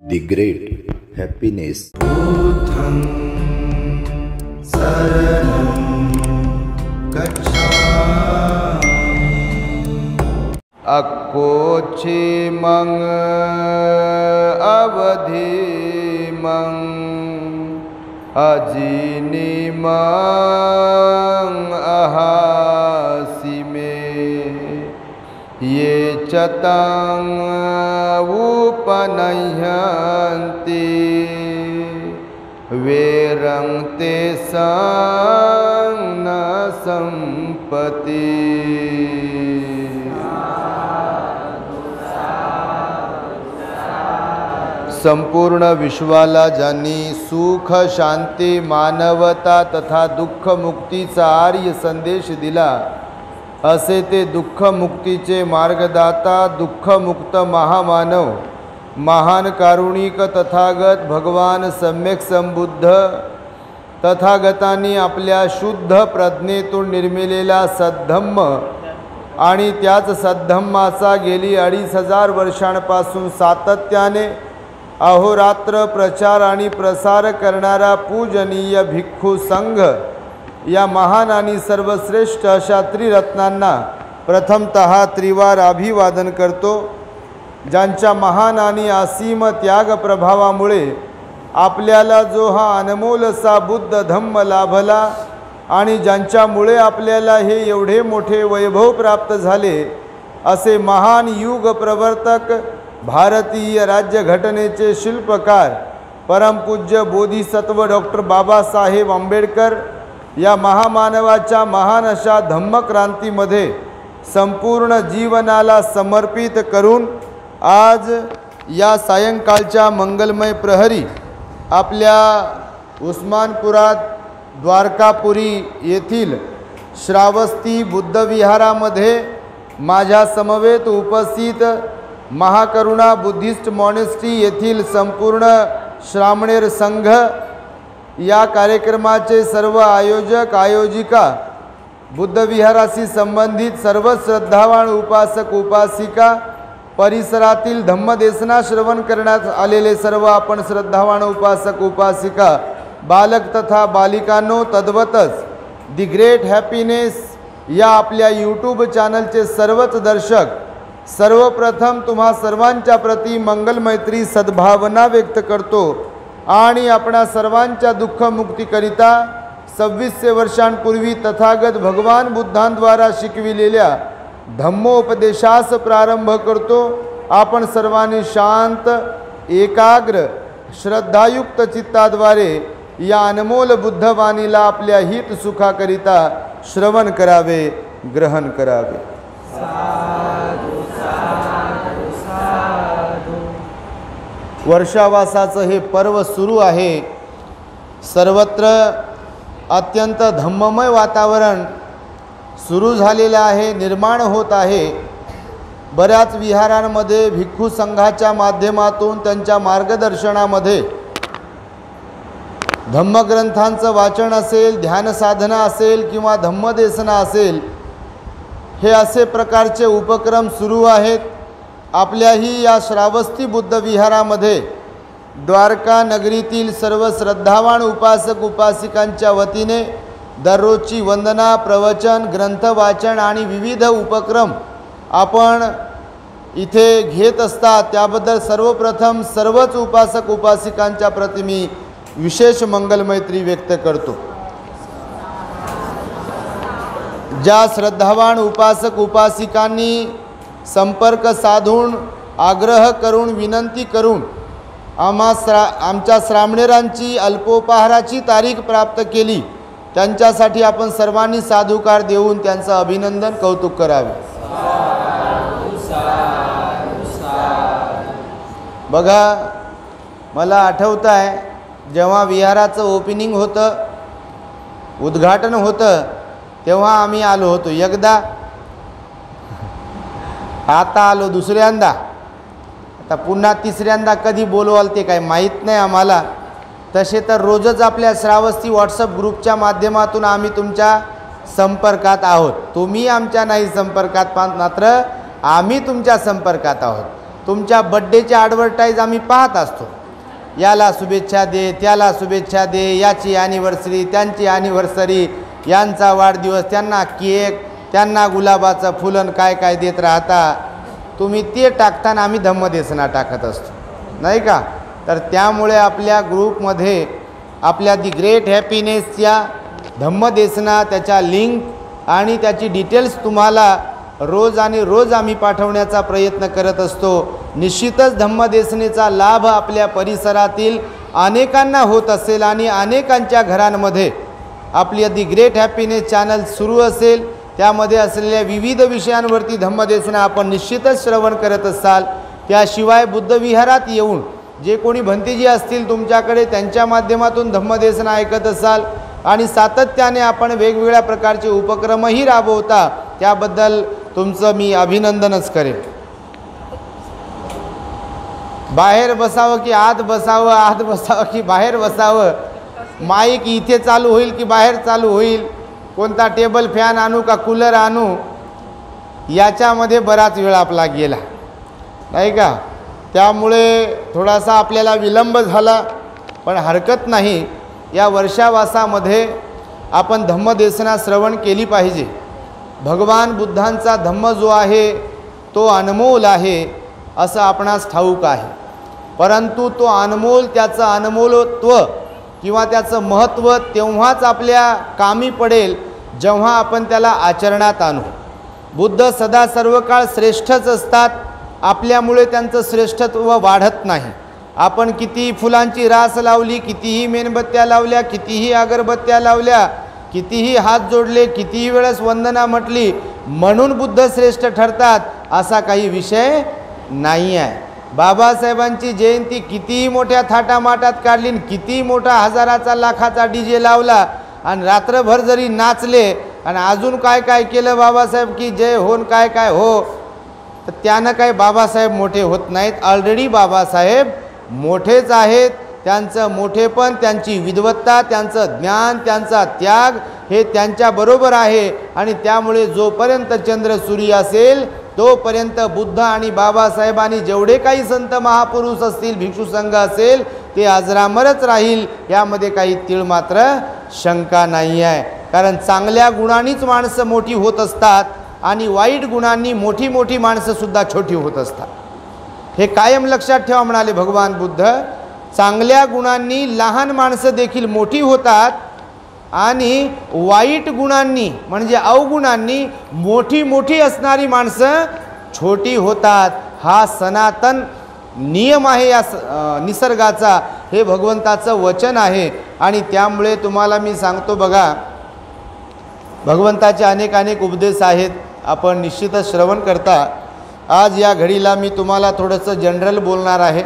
The great happiness. बुद्धं शरणं गच्छामि। अक्कोछि मंग अवधि मंग अजीनि मंग अहासि में ये चतं उपनह्यन्ति वेरं तेषां न संपत्ति। संपूर्ण विश्वाला ज्यांनी सुख शांती मानवता तथा दुःख मुक्तीचा आर्य संदेश दिला असे ते दुःख मुक्तीचे मार्गदाता दुःखमुक्त महामानव महान कारुणिक तथागत भगवान सम्यक संबुद्ध तथागतांनी आपल्या शुद्ध प्रज्ञेतून निर्मिलेला सद्धम्म आणि त्याच सद्धम्माचा गेली 2500 वर्षांपासून सातत्याने अहोरात्र प्रचार आणि प्रसार करणारा पूजनीय भिक्खू संघ या महान आणि सर्वश्रेष्ठ अशा त्रिरत्नांना प्रथमतः त्रिवार अभिवादन करतो, ज्यांच्या महान आणि असीम त्याग प्रभावामुळे आपल्याला जो हा अनमोलसा बुद्ध धम्म लाभला आणि ज्यांच्यामुळे आपल्याला हे एवढे मोठे वैभव प्राप्त झाले असे महान युग प्रवर्तक भारतीय राज्यघटनेचे शिल्पकार परमपूज्य बोधिसत्व डॉक्टर बाबासाहेब आंबेडकर या महामानवाच्या महान अशा धम्मक्रांतीमध्ये संपूर्ण जीवनाला समर्पित करून आज या सायंकाळच्या मंगलमय प्रहरी आपल्या उस्मानपुरात द्वारकापुरी येथील श्रावस्ती बुद्धविहारामध्ये माझ्या समवेत उपस्थित महाकरुणा बुद्धिस्ट मॉनेस्ट्री येथील संपूर्ण श्रामणेर संघ या कार्यक्रमाचे सर्व आयोजक आयोजिका बुद्धविहाराशी संबंधित सर्व श्रद्धावान उपासक उपासिका परिसरातील धम्मदेशना श्रवण करण्यात आलेले सर्व आपण श्रद्धावान उपासक उपासिका बालक तथा बालिकांनो तद्वतच दी ग्रेट हॅपीनेस या आपल्या यूट्यूब चॅनलचे सर्वच दर्शक सर्वप्रथम तुम्हा सर्वांच्या प्रती मंगलमैत्री सद्भावना व्यक्त करतो आणि आपणा सर्वांच्या दुःखमुक्तीकरिता 2600 वर्षांपूर्वी तथागत भगवान बुद्धांद्वारा शिकविलेल्या धम्मोपदेशास प्रारंभ करतो। आपण सर्वांनी शांत एकाग्र श्रद्धायुक्त चित्ताद्वारे या अनमोल बुद्धवाणीला आपल्या हित सुखाकरिता श्रवण करावे ग्रहण करावे। वर्षावासाचं हे पर्व सुरू आहे। सर्वत्र अत्यंत धम्ममय वातावरण सुरू झालेलं आहे, निर्माण होत आहे। बऱ्याच विहारांमध्ये भिक्खू संघाच्या माध्यमातून त्यांच्या मार्गदर्शनामध्ये धम्मग्रंथांचं वाचन असेल, ध्यान साधना असेल किंवा धम्मदेशना असेल, हे असे प्रकारचे उपक्रम सुरू आहेत। आपल्याही या श्रावस्ती बुद्ध विहारामध्ये द्वारका नगरीतील सर्व श्रद्धावान उपासक उपासिकांच्या वतीने दररोजची वंदना प्रवचन ग्रंथ वाचन आणि विविध उपक्रम आपण इथे घेत असतात। त्याबद्दल सर्वप्रथम सर्वच उपासक उपासिकांच्या प्रती मी विशेष मंगलमैत्री व्यक्त करतो। ज्या श्रद्धावान उपासक उपासिकांनी संपर्क साधून आग्रह करून विनंती करून आमच्या श्रामणेरांची अल्पोपहाराची तारीख प्राप्त केली, त्यांच्यासाठी आपण सर्वांनी साधुकार देऊन त्यांचं अभिनंदन कौतुक करावे। बघा, मला आठवतं आहे जेव्हा विहाराचं ओपनिंग होतं, उद्घाटन होतं, तेव्हा आम्ही आलो होतो एकदा, आता आलो दुसऱ्यांदा, आता पुन्हा तिसऱ्यांदा कधी बोलवाल ते काय माहीत नाही आम्हाला। तसे तर रोजच आपल्या श्रावस्ती व्हॉट्सअप ग्रुपच्या माध्यमातून आम्ही तुमच्या संपर्कात आहोत। तुम्ही आमच्या नाही संपर्कात, मात्र आम्ही तुमच्या संपर्कात आहोत। तुमच्या बड्डेच्या ॲडव्हर्टाईज आम्ही पाहत असतो. याला शुभेच्छा दे, त्याला शुभेच्छा दे, याची ॲनिव्हर्सरी, त्यांची ॲनिव्हर्सरी, यांचा वाढदिवस, त्यांना केक, त्यांना गुलाबाचं फुलन काय काय देत राहता. तुम्ही ते टाकताना आम्ही धम्मदेसना टाकत असतो, नाही का. तर त्यामुळे आपल्या ग्रुपमध्ये आपल्या दी ग्रेट हॅपीनेसच्या धम्मदेसना, त्याच्या लिंक आणि त्याची डिटेल्स तुम्हाला रोज आणि रोज आम्ही पाठवण्याचा प्रयत्न करत असतो. निश्चितच धम्मदेसनेचा लाभ आपल्या परिसरातील अनेकांना होत असेल आणि अनेकांच्या घरांमध्ये आपली दी ग्रेट हॅपीनेस चॅनल सुरू असेल. त्यामध्ये असलेल्या विविध विषयांवरती धम्मदेसना आपण निश्चितच श्रवण करत असाल. त्याशिवाय बुद्धविहारात येऊन जे कोणी भंतेजी असतील तुमच्याकडे, त्यांच्या माध्यमातून धम्मदेसना ऐकत असाल आणि सातत्याने आपण वेगवेगळ्या प्रकारचे उपक्रमही राबवता, त्याबद्दल तुमचं मी अभिनंदनच करेन. बाहेर बसावं की आत बसावं, आत बसावं की बाहेर बसावं, माईक इथे चालू होईल की बाहेर चालू होईल, कोणता टेबल फॅन आणू का कूलर आणू, याच्यामध्ये बराच वेळ आपला गेला, नाही का. त्यामुळे थोडासा आपल्याला विलंब झाला, पण हरकत नाही. या वर्षावासामध्ये आपण धम्मदेसना श्रवण केली पाहिजे. भगवान बुद्धांचा धम्म जो आहे तो अनमोल आहे असं आपणास ठाऊक आहे. परंतु तो अनमोल, त्याचं अनमोलत्व किंवा त्याचं महत्त्व तेव्हाच आपल्या कामी पडेल जेव्हा आपण त्याला आचरणात आणू. बुद्ध सदा सर्व काळ श्रेष्ठच असतात, आपल्यामुळे त्यांचं श्रेष्ठत्व वाढत नाही. आपण कितीही फुलांची रास लावली, कितीही मेणबत्त्या लावल्या, कितीही अगरबत्त्या लावल्या, कितीही हात जोडले, कितीही वेळेस वंदना म्हटली म्हणून बुद्ध श्रेष्ठ ठरतात असा काही विषय नाही आहे. बाबासाहेबांची जयंती कितीही मोठ्या थाटामाटात काढली, कितीही मोठा हजाराचा लाखाचा DJ लावला आणि रात्रभर जरी नाचले आणि अजून काय काय केलं बाबासाहेब की जय होन काय काय हो, तर त्यानं काय बाबासाहेब मोठे होत नाहीत. ऑलरेडी बाबासाहेब मोठेच आहेत. त्यांचं मोठेपण, त्यांची विद्वत्ता, त्यांचं ज्ञान, त्यांचा त्याग हे त्यांच्याबरोबर आहे. आणि त्यामुळे जोपर्यंत चंद्र सूर्य असेल तोपर्यंत बुद्ध आणि बाबासाहेबांनी जेवढे काही संत महापुरुष असतील, भिक्षू संघ असेल, ते अजरामरच राहील, यामध्ये काही तीळ मात्र शंका नाही आहे. कारण चांगल्या गुणांनीच माणसं मोठी होत असतात आणि वाईट गुणांनी मोठी मोठी माणसंसुद्धा छोटी होत असतात. हे कायम लक्षात ठेवा म्हणाले भगवान बुद्ध. चांगल्या गुणांनी लहान माणसं देखील मोठी होतात आणि वाईट गुणांनी म्हणजे अवगुणांनी मोठी मोठी असणारी माणसं छोटी होतात. हा सनातन नियम आहे या निसर्गाचा, हे भगवंताचं वचन आहे. आणि त्यामुळे तुम्हाला मी सांगतो बघा, भगवंताचे अनेक अनेक उपदेश आहेत, आपण निश्चितच श्रवण करता. आज या घडीला मी तुम्हाला थोडंसं जनरल बोलणार आहे,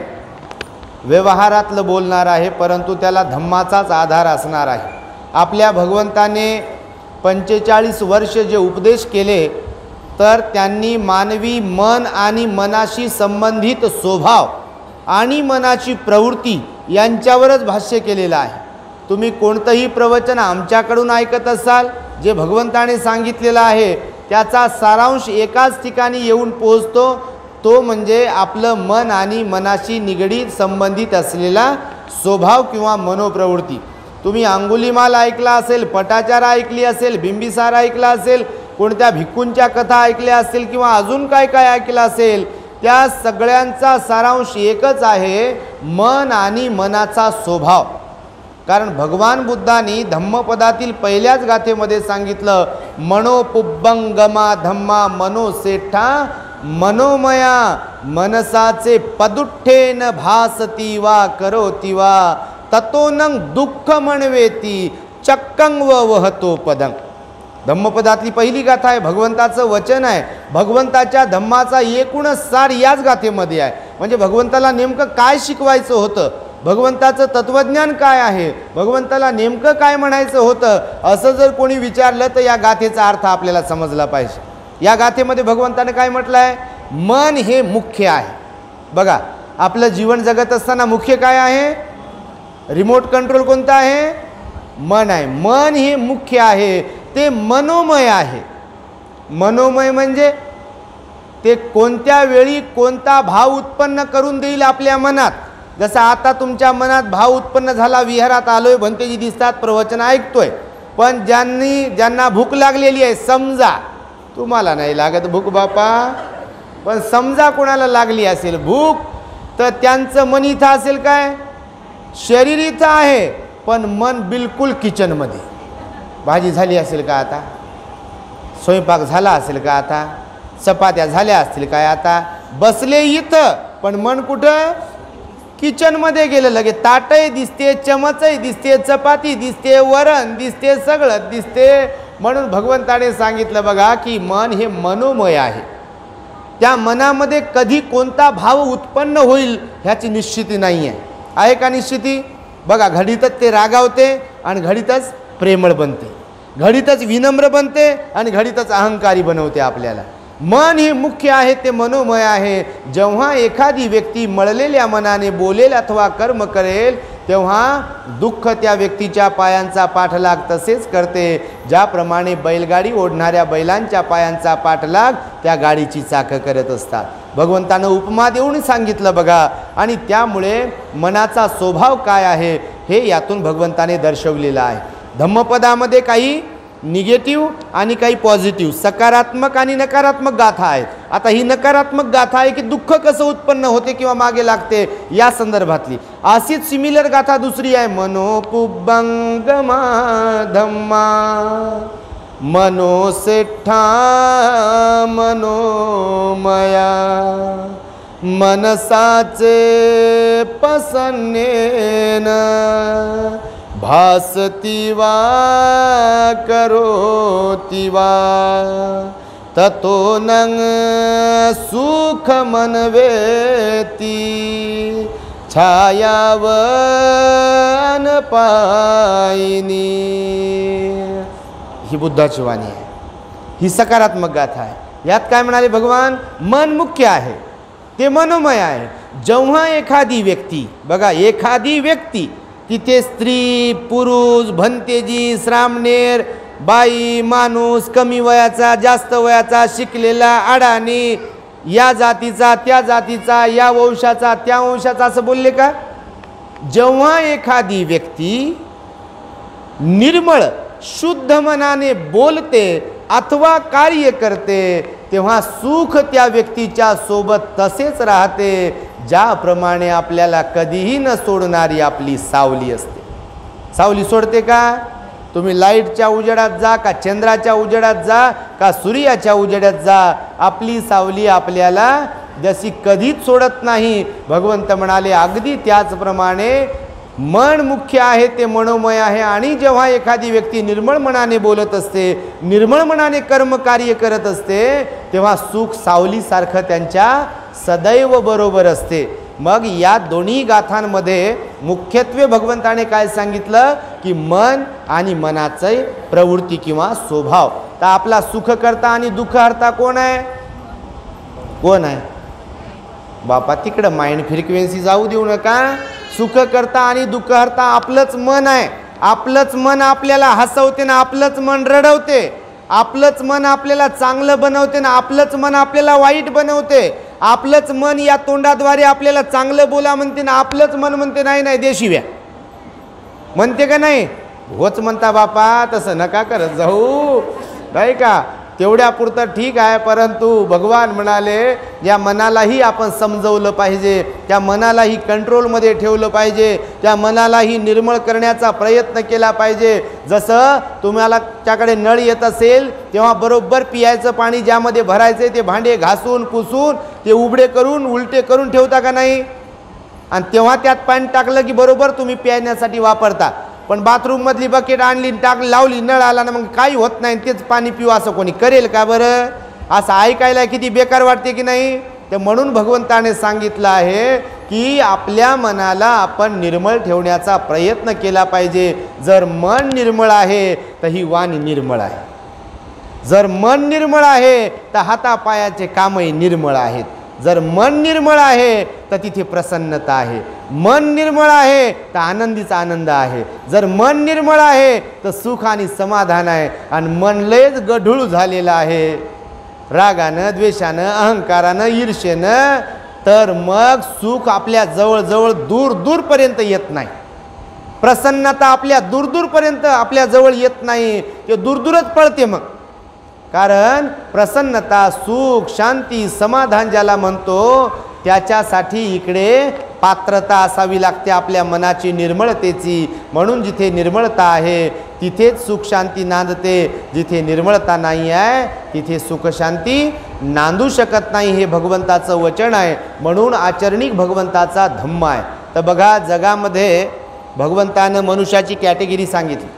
व्यवहारातलं बोलणार आहे, परंतु त्याला धम्माचाच आधार असणार आहे. आपल्या भगवंताने 45 वर्ष जे उपदेश केले, तर त्यांनी मानवी मन आणि मनाशी संबंधित स्वभाव आणि मनाची प्रवृत्ती यांच्यावरच भाष्य केलेलं आहे. तुम्ही कोणतंही प्रवचन आमच्याकडून ऐकत असाल, जे भगवंताने सांगितलेलं आहे त्याचा सारांश एकाच ठिकाणी येऊन पोहोचतो, तो म्हणजे आपलं मन आणि मनाशी निगडीत संबंधित असलेला स्वभाव किंवा मनोप्रवृत्ती. तुम्ही अंगुलीमाल ऐकला असेल, पटाचार ऐकली असेल, बिंबिसार ऐकला असेल, कोणत्या भिक्खूंच्या कथा ऐकल्या असतील किंवा अजून काय काय ऐकलं असेल, त्या सगळ्यांचा सारांश एकच आहे, मन आणि मनाचा स्वभाव. कारण भगवान बुद्धांनी धम्मपदातील पहिल्याच गाथेमध्ये सांगितलं, मनोपुब्बंगमा धम्मा मनोसेठा मनोमया मनसाचे पदुठ्ठेन भासती वा करोती वा ततोनं दुःख म्हणवेती चक्कं व वहतो पदं. धम्मपदातली पहिली गाथा आहे, भगवंताचं वचन आहे. भगवंताच्या धम्माचा एकूणच सार याच गाथेमध्ये आहे. म्हणजे भगवंताला नेमकं काय शिकवायचं होतं, भगवंताचं तत्वज्ञान काय आहे, भगवंताला नेमकं काय म्हणायचं होतं, असं जर कोणी विचारलं तर या गाथेचा अर्थ आपल्याला समजला पाहिजे. या गाथेमध्ये भगवंताने काय म्हटलं आहे, मन हे मुख्य आहे. बघा, आपलं जीवन जगत असताना मुख्य काय आहे, रिमोट कंट्रोल कोणता आहे, मन आहे. मन हे मुख्य आहे, ते मनोमय आहे. मनोमय म्हणजे ते कोणत्या वेळी कोणता भाव उत्पन्न करून देईल आपल्या मनात. जसं आता तुमच्या मनात भाव उत्पन्न झाला, विहारात आलोय, भंतेजी दिसतात, प्रवचन ऐकतोय, पण ज्यांना भूक लागलेली आहे, समजा तुम्हाला नाही लागत भूक बापा, पण समजा कोणाला लागली असेल भूक, तर त्यांचं मन इथं असेल काय, शरीर इथं आहे, पण मन बिलकुल किचनमध्ये. भाजी झाली असेल का आता, स्वयंपाक झाला असेल का आता, चपात्या झाल्या असतील काय आता, बसले इथं पण मन कुठं, किचनमध्ये गेलं. लगे ताटही दिसते, चमचही दिसते, चपाती दिसते, वरण दिसते, सगळं दिसते. म्हणून भगवंताने सांगितलं बघा की मन हे मनोमय आहे. त्या मनामध्ये कधी कोणता भाव उत्पन्न होईल ह्याची निश्चिती नाही आहे का निश्चिती. बघा घडीतच ते रागावते आणि घडीतच प्रेमळ बनते, घडीतच विनम्र बनते आणि घडीतच अहंकारी बनवते आपल्याला. मन हे मुख्य आहे, ते मनोमय आहे. जेव्हा एखादी व्यक्ती मळलेल्या मनाने बोलेल अथवा कर्म करेल तेव्हा दुःख त्या व्यक्तीच्या पायांचा पाठलाग तसेच करते, ज्याप्रमाणे बैलगाडी ओढणाऱ्या बैलांच्या पायांचा पाठलाग त्या गाडीची चाकं करत असतात. भगवंतानं उपमा देऊन सांगितलं बघा. आणि त्यामुळे मनाचा स्वभाव काय आहे हे यातून भगवंताने दर्शवलेलं आहे. धम्मपदामध्ये काही निगेटिव्ह आणि काही पॉझिटिव्ह, सकारात्मक आणि नकारात्मक गाथा आहेत. आता ही नकारात्मक गाथा आहे की दुःख कसं उत्पन्न होते किंवा मागे लागते या संदर्भातली. अशीच सिमिलर गाथा दुसरी आहे, मनोपुब्बंगमा धम्मा मनोसेठा मनोमया मनसाचे पसन्नेन भासती वा करोति वा ततो नंग सुख मनवेती छायावन पायिनी. ही बुद्धाची वाणी आहे, ही सकारात्मक गाथा आहे. यात काय म्हणाले भगवान, मन मुख्य आहे, ते मनोमय आहे. जेव्हा एखादी व्यक्ती, बघा एखादी व्यक्ती, तिथे स्त्री पुरुष भंतेजी श्रामणेर बाई माणूस, कमी वयाचा जास्त वयाचा, शिकलेला अडाणी, या जातीचा त्या जातीचा, या वंशाचा त्या वंशाचा, असं बोलले का. जेव्हा एखादी व्यक्ती निर्मळ शुद्ध मनाने बोलते अथवा कार्य करते तेव्हा सुख त्या व्यक्तीच्या सोबत तसेच राहते, ज्याप्रमाणे आपल्याला कधीही न सोडणारी आपली सावली असते. सावली सोडते का. तुम्ही लाईटच्या उजेडात जा का चंद्राच्या उजेडात जा का सूर्याच्या उजेडात जा, आपली सावली आपल्याला जशी कधीच सोडत नाही. भगवंत म्हणाले अगदी त्याचप्रमाणे मन मुख्य आहे, ते मनोमय आहे. आणि जेव्हा एखादी व्यक्ती निर्मळ मनाने बोलत असते, निर्मळ मनाने कर्म कार्य करत असते, तेव्हा सुख सावलीसारखं त्यांच्या सदैव बरोबर असते. मग या दोन्ही गाथांमध्ये मुख्यत्वे भगवंताने काय सांगितलं की मन आणि मनाचे प्रवृत्ती किंवा स्वभाव. तर आपला सुख करता आणि दुःख हरता कोण आहे, कोण आहे बापा. तिकडं माइंड फ्रिक्वेन्सी जाऊ देऊ नका. सुख करता आणि दुःख हरता आपलंच मन आहे. आपलंच मन आपल्याला हसवते ना आपलंच मन रडवते, आपलंच मन आपल्याला चांगलं बनवते ना आपलंच मन आपल्याला वाईट बनवते. आपलंच मन या तोंडाद्वारे आपल्याला चांगलं बोला म्हणते ना आपलंच मन म्हणते नाही नाही देशिव्या म्हणते का नाही. होच म्हणता बापा, तसं नका करत जाऊ नाही का. तेवढ्यापुरतं ठीक आहे, परंतु भगवान म्हणाले या मनालाही आपण समजवलं पाहिजे, त्या मनालाही कंट्रोलमध्ये ठेवलं पाहिजे, त्या मनालाही निर्मळ करण्याचा प्रयत्न केला पाहिजे. जसं तुम्हाला त्याकडे नळ येत असेल तेव्हा बरोबर पियायचं पाणी ज्यामध्ये भरायचे ते भांडे घासून पुसून ते उबडे करून उलटे करून ठेवता का नाही, आणि तेव्हा त्यात पाणी टाकलं की बरोबर तुम्ही पिण्यासाठी वापरता. पण बाथरूममधली बकेट आणली टाक लावली नळ आला ना मग काही होत नाही, तेच पाणी पिऊ असं कोणी करेल का बरं. असं ऐकायला किती बेकार वाटते की नाही. ते म्हणून भगवंताने सांगितलं आहे की आपल्या मनाला आपण निर्मळ ठेवण्याचा प्रयत्न केला पाहिजे. जर मन निर्मळ आहे तर ही वाणी निर्मळ आहे, जर मन निर्मळ आहे तर हातापायाचे कामही निर्मळ आहेत. जर मन निर्मळ आहे तर तिथे प्रसन्नता आहे, मन निर्मळ आहे तर आनंदीचा आनंद आहे. जर मन निर्मळ आहे तर सुख आणि समाधान आहे. आणि मन लयच गढूळ झालेलं आहे, रागानं, द्वेषानं, अहंकारानं, ईर्षेनं, तर मग सुख आपल्या जवळ दूर दूरपर्यंत येत नाही. प्रसन्नता आपल्या दूरपर्यंत आपल्या जवळ येत नाही, ते दूरच पळते. मग कारण प्रसन्नता, सुख, शांती, समाधान ज्याला म्हणतो त्याच्यासाठी इकडे पात्रता असावी लागते आपल्या मनाची, निर्मळतेची. म्हणून जिथे निर्मळता आहे तिथेच सुख शांती नांदते. जिथे निर्मळता नाही आहे तिथे सुख शांती नांदू शकत नाही. हे भगवंताचं वचन आहे. म्हणून आचरणिक भगवंताचा धम्म आहे. तर बघा, जगामध्ये भगवंतानं मनुष्याची कॅटेगरी सांगितली.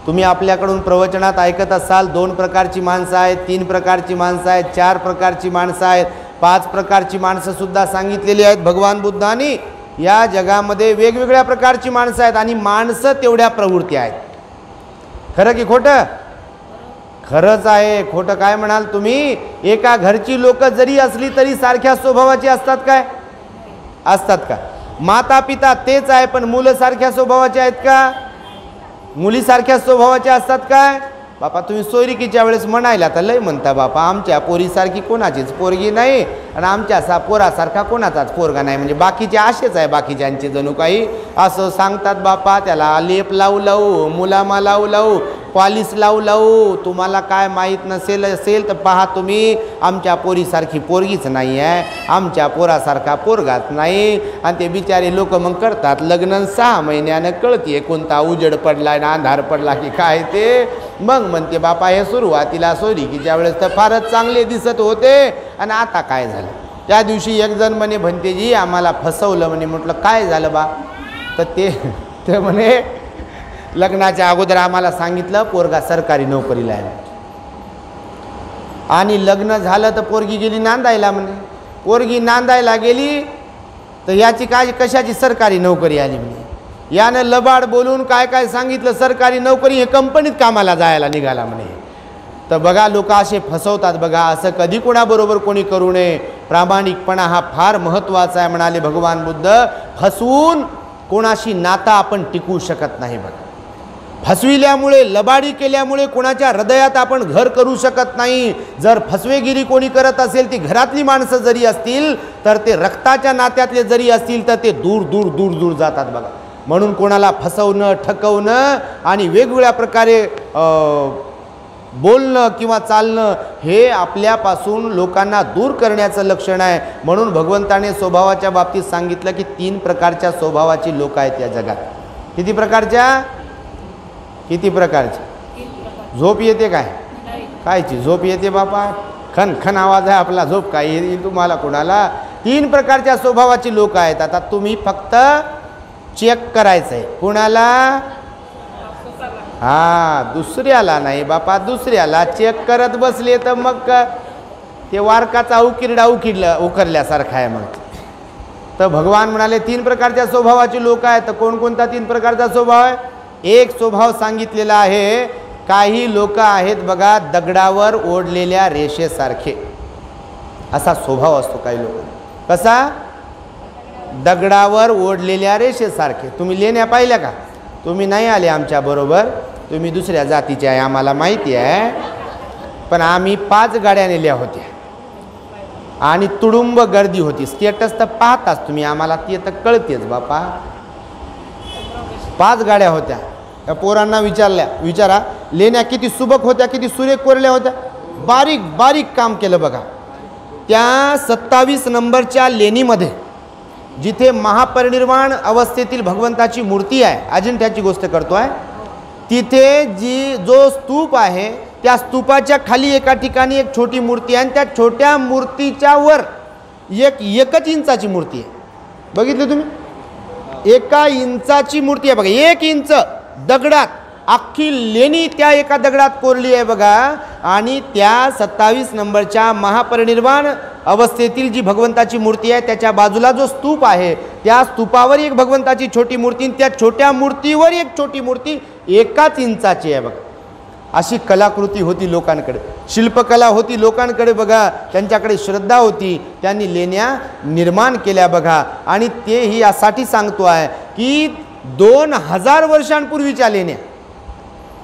तुम्ही आपल्याकडून प्रवचनात ऐकत असाल 2 प्रकारची माणसं आहेत, 3 प्रकारची माणसं आहेत, 4 प्रकारची माणसं आहेत, 5 प्रकारची माणसंसुद्धा सांगितलेली आहेत भगवान बुद्धांनी. या जगामध्ये वेगवेगळ्या प्रकारची माणसं आहेत आणि माणसं तेवढ्या प्रवृत्ती आहेत. खरं की खोटं? खरंच आहे. खोटं काय म्हणाल तुम्ही? एका घरची लोक जरी असली तरी सारख्या स्वभावाची असतात काय? असतात का? माता पिता तेच आहे पण मुलं सारख्या स्वभावाचे आहेत का? मुली सारख्या स्वभावाचे असतात काय? बापा तुम्ही सोयरिकीच्या वेळेस म्हणायला तर लय म्हणता बापा, आमच्या पोरीसारखी कोणाचीच पोरगी नाही आणि आमच्या पोरासारखा कोणाचाच पोरगा नाही. म्हणजे बाकीचे असेच आहे, बाकीच्यांचे जणू काही असं सांगतात बापा. त्याला लेप लावू, मुलामा लावू, पॉलिश लावू. तुम्हाला काय माहीत असेल तर पहा तुम्ही, आमच्या पोरीसारखी पोरगीच नाही आहे, आमच्या पोरासारखा पोरगाच नाही. आणि ते बिचारे लोक मग करतात लग्न, 6 महिन्यानं कळते कोणता उजेड पडला ना अंधार पडला की काय ते. मग म्हणते बापा हे सुरुवातीला सोयरिकीच्या वेळेस तर फारच चांगले दिसत होते आणि आता काय झालं? त्या दिवशी एक जण म्हणे भंतेजी आम्हाला फसवलं म्हणे. म्हटलं काय झालं बा? तर ते म्हणे लग्नाच्या अगोदर आम्हाला सांगितलं पोरगा सरकारी नोकरीला आहे आणि लग्न झालं तर पोरगी गेली नांदायला. म्हणे पोरगी नांदायला गेली तर याची काय कशाची सरकारी नोकरी आली म्हणे. यानं लबाड बोलून काय काय सांगितलं, सरकारी नोकरी हे कंपनीत कामाला जायला निघाला म्हणे. तर बघा लोक असे फसवतात बघा. असं कधी कोणाबरोबर कोणी करू नये. प्रामाणिकपणा हा फार महत्त्वाचा आहे म्हणाले भगवान बुद्ध. फसवून कोणाशी नाता आपण टिकवू शकत नाही बघा. फसविल्यामुळे, लबाडी केल्यामुळे कोणाच्या हृदयात आपण घर करू शकत नाही. जर फसवेगिरी कोणी करत असेल ती घरातली माणसं जरी असतील तर ते रक्ताच्या नात्यातले जरी असतील तर ते दूर जातात बघा. म्हणून कोणाला फसवणं, ठकवणं आणि वेगवेगळ्या प्रकारे बोलणं किंवा चालणं हे आपल्यापासून लोकांना दूर करण्याचं लक्षण आहे. म्हणून भगवंताने स्वभावाच्या बाबतीत सांगितलं की 3 प्रकारच्या स्वभावाची लोक आहेत या जगात. किती प्रकारच्या? किती प्रकारची? झोप येते काय? कायची झोप येते बापा? खन आवाज आहे आपला. झोप काय येईल तुम्हाला कोणाला? 3 प्रकारच्या स्वभावाची लोक आहेत. आता तुम्ही फक्त चेक करायचं आहे. कोणाला? दुसऱ्याला नाही बापा. दुसऱ्याला चेक करत बसले तर मग ते वारकाचा उकरल्यासारखा आहे. मग तर भगवान म्हणाले 3 प्रकारच्या स्वभावाची लोक आहेत. तर कोणकोणता 3 प्रकारचा स्वभाव आहे? एक स्वभाव सांगितलेला आहे. काही लोक आहेत बघा दगडावर ओढलेल्या रेषेसारखे, असा स्वभाव असतो काही लोक. कसा? दगडावर ओढलेल्या रेषेसारखे. तुम्ही लेण्या पाहिल्या का? तुम्ही नाही आले आमच्या बरोबर, तुम्ही दुसऱ्या जातीचे आहे आम्हाला माहिती आहे. पण आम्ही 5 गाड्या नेल्या होत्या आणि तुडुंब गर्दी होती. स्टेटस तर पाहताच तुम्ही, आम्हाला ते तर कळतेच बापा. 5 गाड्या होत्या. त्या पोरांना विचारा लेण्या किती सुबक होत्या, किती सुरेख कोरल्या होत्या. बारीक काम केलं बघा. त्या 27 नंबरच्या लेणीमध्ये जिथे महापरिनिर्वाण अवस्थेतील भगवंताची मूर्ती आहे, अजिंठ्याची गोष्ट करतो आहे, तिथे जो स्तूप आहे त्या स्तूपाच्या खाली एका ठिकाणी एक छोटी मूर्ती आहे आणि त्या छोट्या मूर्तीच्या वर 1 इंचाची मूर्ती आहे. बघितली तुम्ही? 1 इंचाची मूर्ती आहे बघा. 1 इंच दगडात अख्खी लेणी त्या एका दगडात कोरली आहे बघा. आणि त्या 27 नंबरच्या महापरिनिर्वाण अवस्थेतील जी भगवंताची मूर्ती आहे त्याच्या बाजूला जो स्तूप आहे त्या स्तूपावर एक भगवंताची छोटी मूर्ती, त्या छोट्या मूर्तीवर एक छोटी मूर्ती 1 इंचाची आहे बघा. अशी कलाकृती होती लोकांकडे, शिल्पकला होती लोकांकडे बघा. त्यांच्याकडे श्रद्धा होती, त्यांनी लेण्या निर्माण केल्या बघा. आणि तेही यासाठी सांगतो आहे की 2000 वर्षांपूर्वीच्या लेण्या,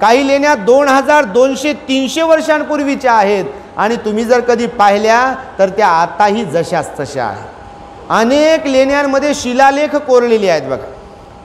काही लेण्या 2200-300 वर्षांपूर्वीच्या आहेत आणि तुम्ही जर कधी पाहिल्या तर त्या आताही जशाच तशा आहे. अनेक लेण्यांमध्ये शिलालेख कोरलेले आहेत बघा.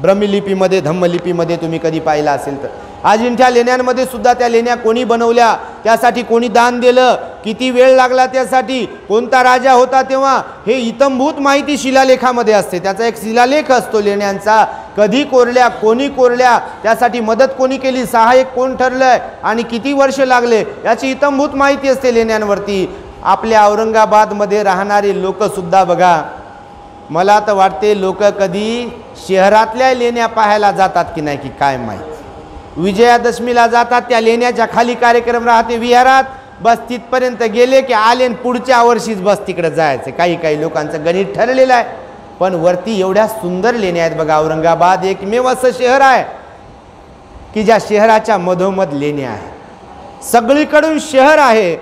ब्रह्मलिपीमध्ये, धम्मलिपीमध्ये तुम्ही कधी पाहिला असेल तर. अजिंठा लेण्यांमध्ये सुद्धा त्या लेण्या कोणी बनवल्या, त्यासाठी कोणी दान दिलं, किती वेळ लागला त्यासाठी, कोणता राजा होता तेव्हा, हे इतंभूत माहिती शिलालेखामध्ये असते. त्याचा एक शिलालेख असतो लेण्यांचा, कधी कोरल्या, कोणी कोरल्या, त्यासाठी मदत कोणी केली, सहाय्यक कोण ठरलंय आणि किती वर्ष लागले, याची इतंभूत माहिती असते लेण्यांवरती. आपल्या औरंगाबादमध्ये राहणारे लोकसुद्धा बघा, मला तर वाटते लोक कधी शहरातल्या लेण्या पाहायला जातात की नाही की काय माहीत. विजयादशमीला जातात, त्या लेण्याच्या खाली कार्यक्रम राहते विहारात, बस तिथपर्यंत गेले की आले पुढच्या वर्षीच बस तिकडे जायचं. काही काही लोकांचं गणित ठरलेलं आहे. पण वरती एवढ्या सुंदर लेण्या आहेत बघा. औरंगाबाद एकमेव असं शहर आहे की ज्या शहराच्या मधोमध लेण्या आहे. सगळीकडून शहर आहे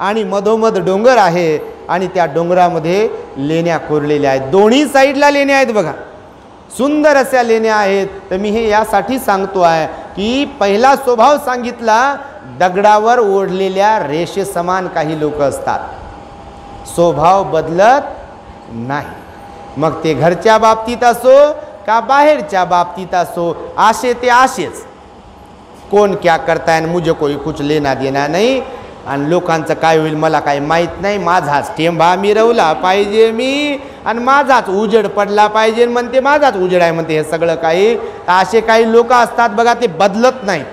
आणि मधोमध डोंगर आहे आणि त्या डोंगरामध्ये लेण्या कोरलेल्या आहेत. दोन्ही साईडला लेण्या आहेत बघा, सुंदर अशा लेण्या आहेत. तर मी हे यासाठी सांगतो आहे की पहिला स्वभाव सांगितला, दगडावर ओढलेल्या रेषे समान काही लोक असतात, स्वभाव बदलत नाही. मग ते घरच्या बाबतीत असो का बाहेरच्या बाबतीत असो, आशे ते आशेच. कोण क्या करताय मुझे कोई कुछ लेना देना नाही, आणि लोकांचं काय होईल मला काही माहीत नाही, माझाच टेंभा मिरवला पाहिजे मी आणि माझाच उजेड पडला पाहिजे म्हणते, माझाच उजेड आहे म्हणते. हे सगळं काही असे काही लोक असतात बघा, ते बदलत नाही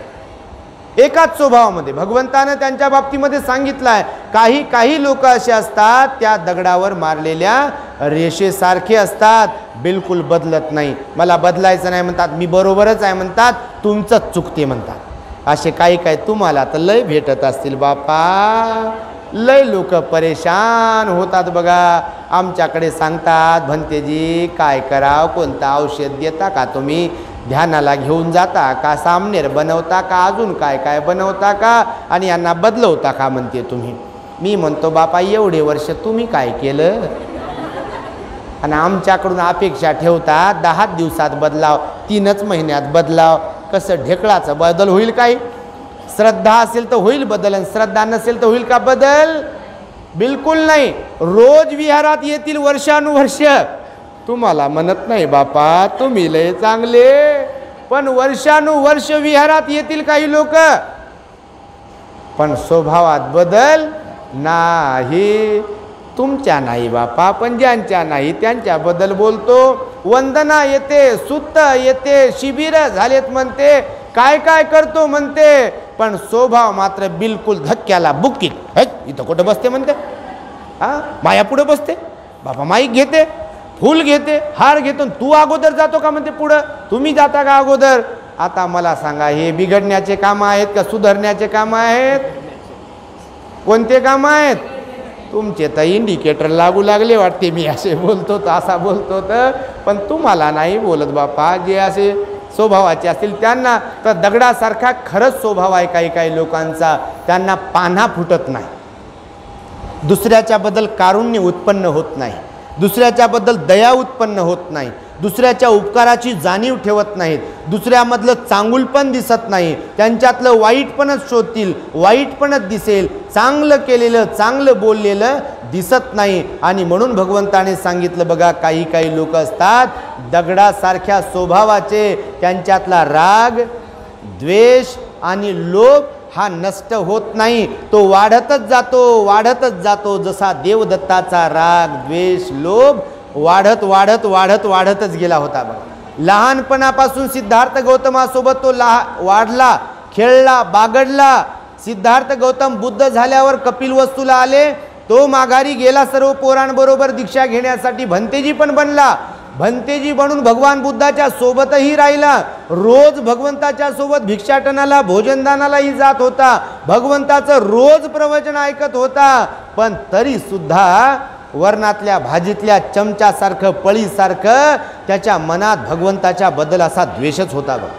एकाच स्वभावामध्ये. भगवंतानं त्यांच्या बाबतीमध्ये सांगितलं आहे, काही काही लोक असे असतात त्या दगडावर मारलेल्या रेषेसारखे असतात, बिलकुल बदलत नाही. मला बदलायचं नाही म्हणतात, मी बरोबरच आहे म्हणतात, तुमचंच चुकते म्हणतात. असे काही काही तुम्हाला तर लय भेटत असतील बापा, लय लोक परेशान होतात बघा. आमच्याकडे सांगतात, भंतेजी काय करावं, कोणतं औषध देता का तुम्ही, ध्यानाला घेऊन जाता का, सामनेर बनवता का, अजून काय काय बनवता का, आणि यांना बदलवता का म्हणते तुम्ही. मी म्हणतो बापा एवढे वर्ष तुम्ही काय केलं, आणि आमच्याकडून अपेक्षा ठेवतात 10 दिवसात बदलाव, 3च महिन्यात बदलाव. कसं ढेकळाचं बदल होईल काही? श्रद्धा असेल तर होईल बदल, आणि श्रद्धा नसेल तर होईल का बदल? बिलकुल नाही. रोज विहारात येतील वर्षानुवर्ष, तुम्हाला म्हणत नाही बापा तुम्ही लय चांगले, पण वर्षानुवर्ष विहारात येतील काही लोक, पण स्वभावात बदल नाही. तुमच्या नाही बापा, पण ज्यांच्या नाही त्यांच्याबद्दल बोलतो. वंदना येते, सुत्त येते, शिबिर झालेत म्हणते, काय काय करतो म्हणते, पण स्वभाव मात्र बिलकुल धक्क्याला बुक्की. इथं कुठं बसते म्हणते, माया पुढे बसते बापा, माईक घेते, फूल घेते, हार घेतो, तू अगोदर जातो का म्हणते पुढं, तुम्ही जाता का अगोदर? आता मला सांगा, हे बिघडण्याचे काम आहेत का सुधारण्याचे काम आहेत? कोणते काम आहेत? तुमचे तर इंडिकेटर लागू लागले वाटते. मी असे बोलतो तर असा बोलतो तर, पण तुम्हाला नाही बोलत बापा. जे असे स्वभावाचे असतील त्यांना तर दगडासारखा खरंच स्वभाव आहे काही काही लोकांचा, त्यांना पान्हा फुटत नाही, दुसऱ्याच्याबद्दल कारुण्य उत्पन्न होत नाही, दुसऱ्याच्याबद्दल दया उत्पन्न होत नाही, दुसऱ्याच्या उपकाराची जाणीव ठेवत नाहीत, दुसऱ्यामधलं चांगुलपण दिसत नाही, त्यांच्यातलं वाईटपणच शोधतील, वाईटपणच दिसेल, चांगलं केलेलं चांगलं बोललेलं दिसत नाही. आणि म्हणून भगवंताने सांगितलं बघा, काही काही लोक असतात दगडासारख्या स्वभावाचे, त्यांच्यातला राग, द्वेष आणि लोभ हा नष्ट होत नाही, तो वाढतच जातो, वाढतच जातो. जसा देवदत्ताचा राग, द्वेष, लोभ वाढत वाढत वाढत वाढतच गेला होता बघा. लहानपणापासून सिद्धार्थ गौतमासोबत तो वाढला, खेळला, बागडला. सिद्धार्थ गौतम बुद्ध झाल्यावर कपिलवस्तूला आले, तो माघारी गेला सर्व पोरांबरोबर दीक्षा घेण्यासाठी, भंतेजी पण बनला. भंतेजी बनून भगवान बुद्धाच्या सोबतही राहिला, रोज भगवंताच्या सोबत भिक्षाटनाला, भोजनदानालाही जात होता, भगवंताचं रोज प्रवचन ऐकत होता. पण तरी सुद्धा वर्णातल्या भाजीतल्या चमच्यासारखं, पळीसारखं त्याच्या मनात भगवंताच्या बद्दल असा द्वेषच होता बघ.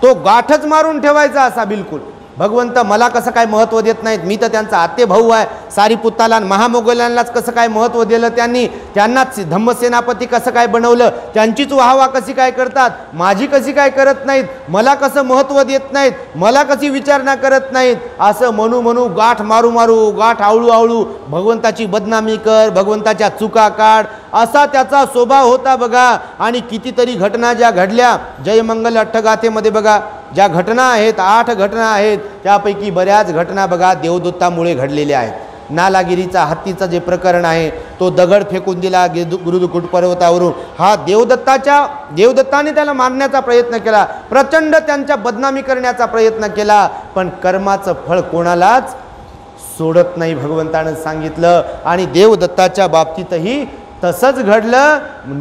तो गाठच मारून ठेवायचा असा बिलकुल. भगवंत मला कसं काय महत्त्व देत नाहीत, मी तर त्यांचा आते भाऊ आहे. सारीपुत्ताला महामोगल्यांनाच कसं काय महत्त्व दिलं त्यांनी, त्यांनाच धम्मसेनापती कसं काय बनवलं, त्यांचीच वाहवा कशी काय करतात, माझी कशी काय करत नाहीत, मला कसं महत्त्व देत नाहीत, मला कशी विचारणा करत नाहीत, असं म्हणू म्हणू गाठ मारू मारू, गाठ आवळू आवळू भगवंताची बदनामी कर, भगवंताच्या चुका काढ, असा त्याचा स्वभाव होता बघा. आणि कितीतरी घटना ज्या घडल्या जयमंगल अठ्ठगाथेमध्ये बघा, ज्या घटना आहेत 8 घटना आहेत, त्यापैकी बऱ्याच घटना बघा देवदत्तामुळे घडलेल्या आहेत. नालागिरीचा हत्तीचं जे प्रकरण आहे, तो दगड फेकून दिला गुरुदुकुट पर्वतावरून, हा देवदत्ताने त्याला मारण्याचा प्रयत्न केला, प्रचंड त्यांच्या बदनामी करण्याचा प्रयत्न केला, पण कर्माचं फळ कोणालाच सोडत नाही भगवंतानं सांगितलं. आणि देवदत्ताच्या बाबतीतही तसंच घडलं.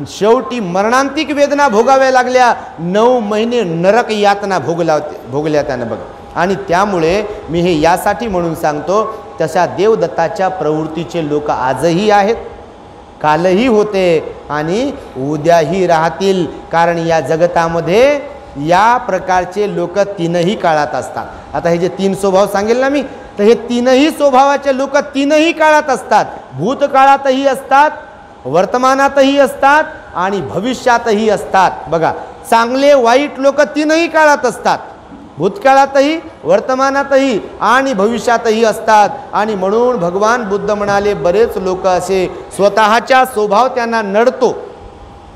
शेवटी मरणांतिक वेदना भोगाव्या लागल्या, 9 महिने नरक यातना भोगल्या त्यानं बघा. आणि त्यामुळे मी हे यासाठी म्हणून सांगतो, तशा देवदत्ताच्या प्रवृत्तीचे लोक आजही आहेत, कालही होते आणि उद्याही राहतील. कारण या जगतामध्ये या प्रकारचे लोक 3ही काळात असतात. आता हे जे 3 स्वभाव सांगेल ना मी, तर हे 3ही स्वभावाचे लोक 3ही काळात असतात. भूतकाळातही असतात, वर्तमानातही असतात आणि भविष्यातही असतात. बघा, चांगले वाईट लोक 3ही काळात असतात, भूतकाळातही, वर्तमानातही आणि भविष्यातही असतात. आणि म्हणून भगवान बुद्ध म्हणाले, बरेच लोक असे स्वतःचा स्वभाव त्यांना नडतो,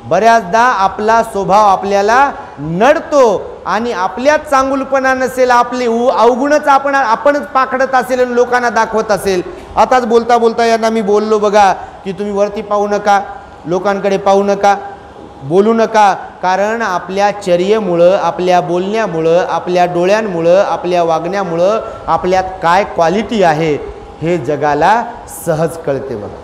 बऱ्याचदा आपला स्वभाव आपल्याला नडतो आणि आपल्यात चांगुलपणा नसेल, आपले अवगुणच आपणच पाखडत असेल आणि लोकांना दाखवत असेल. आताच बोलता बोलता यांना मी बोललो बघा, की तुम्ही वरती पाहू नका, लोकांकडे पाहू नका, बोलू नका. कारण आपल्या चर्येमुळं, आपल्या बोलण्यामुळं, आपल्या डोळ्यांमुळं, आपल्या वागण्यामुळं आपल्यात काय क्वालिटी आहे हे जगाला सहज कळते बघा.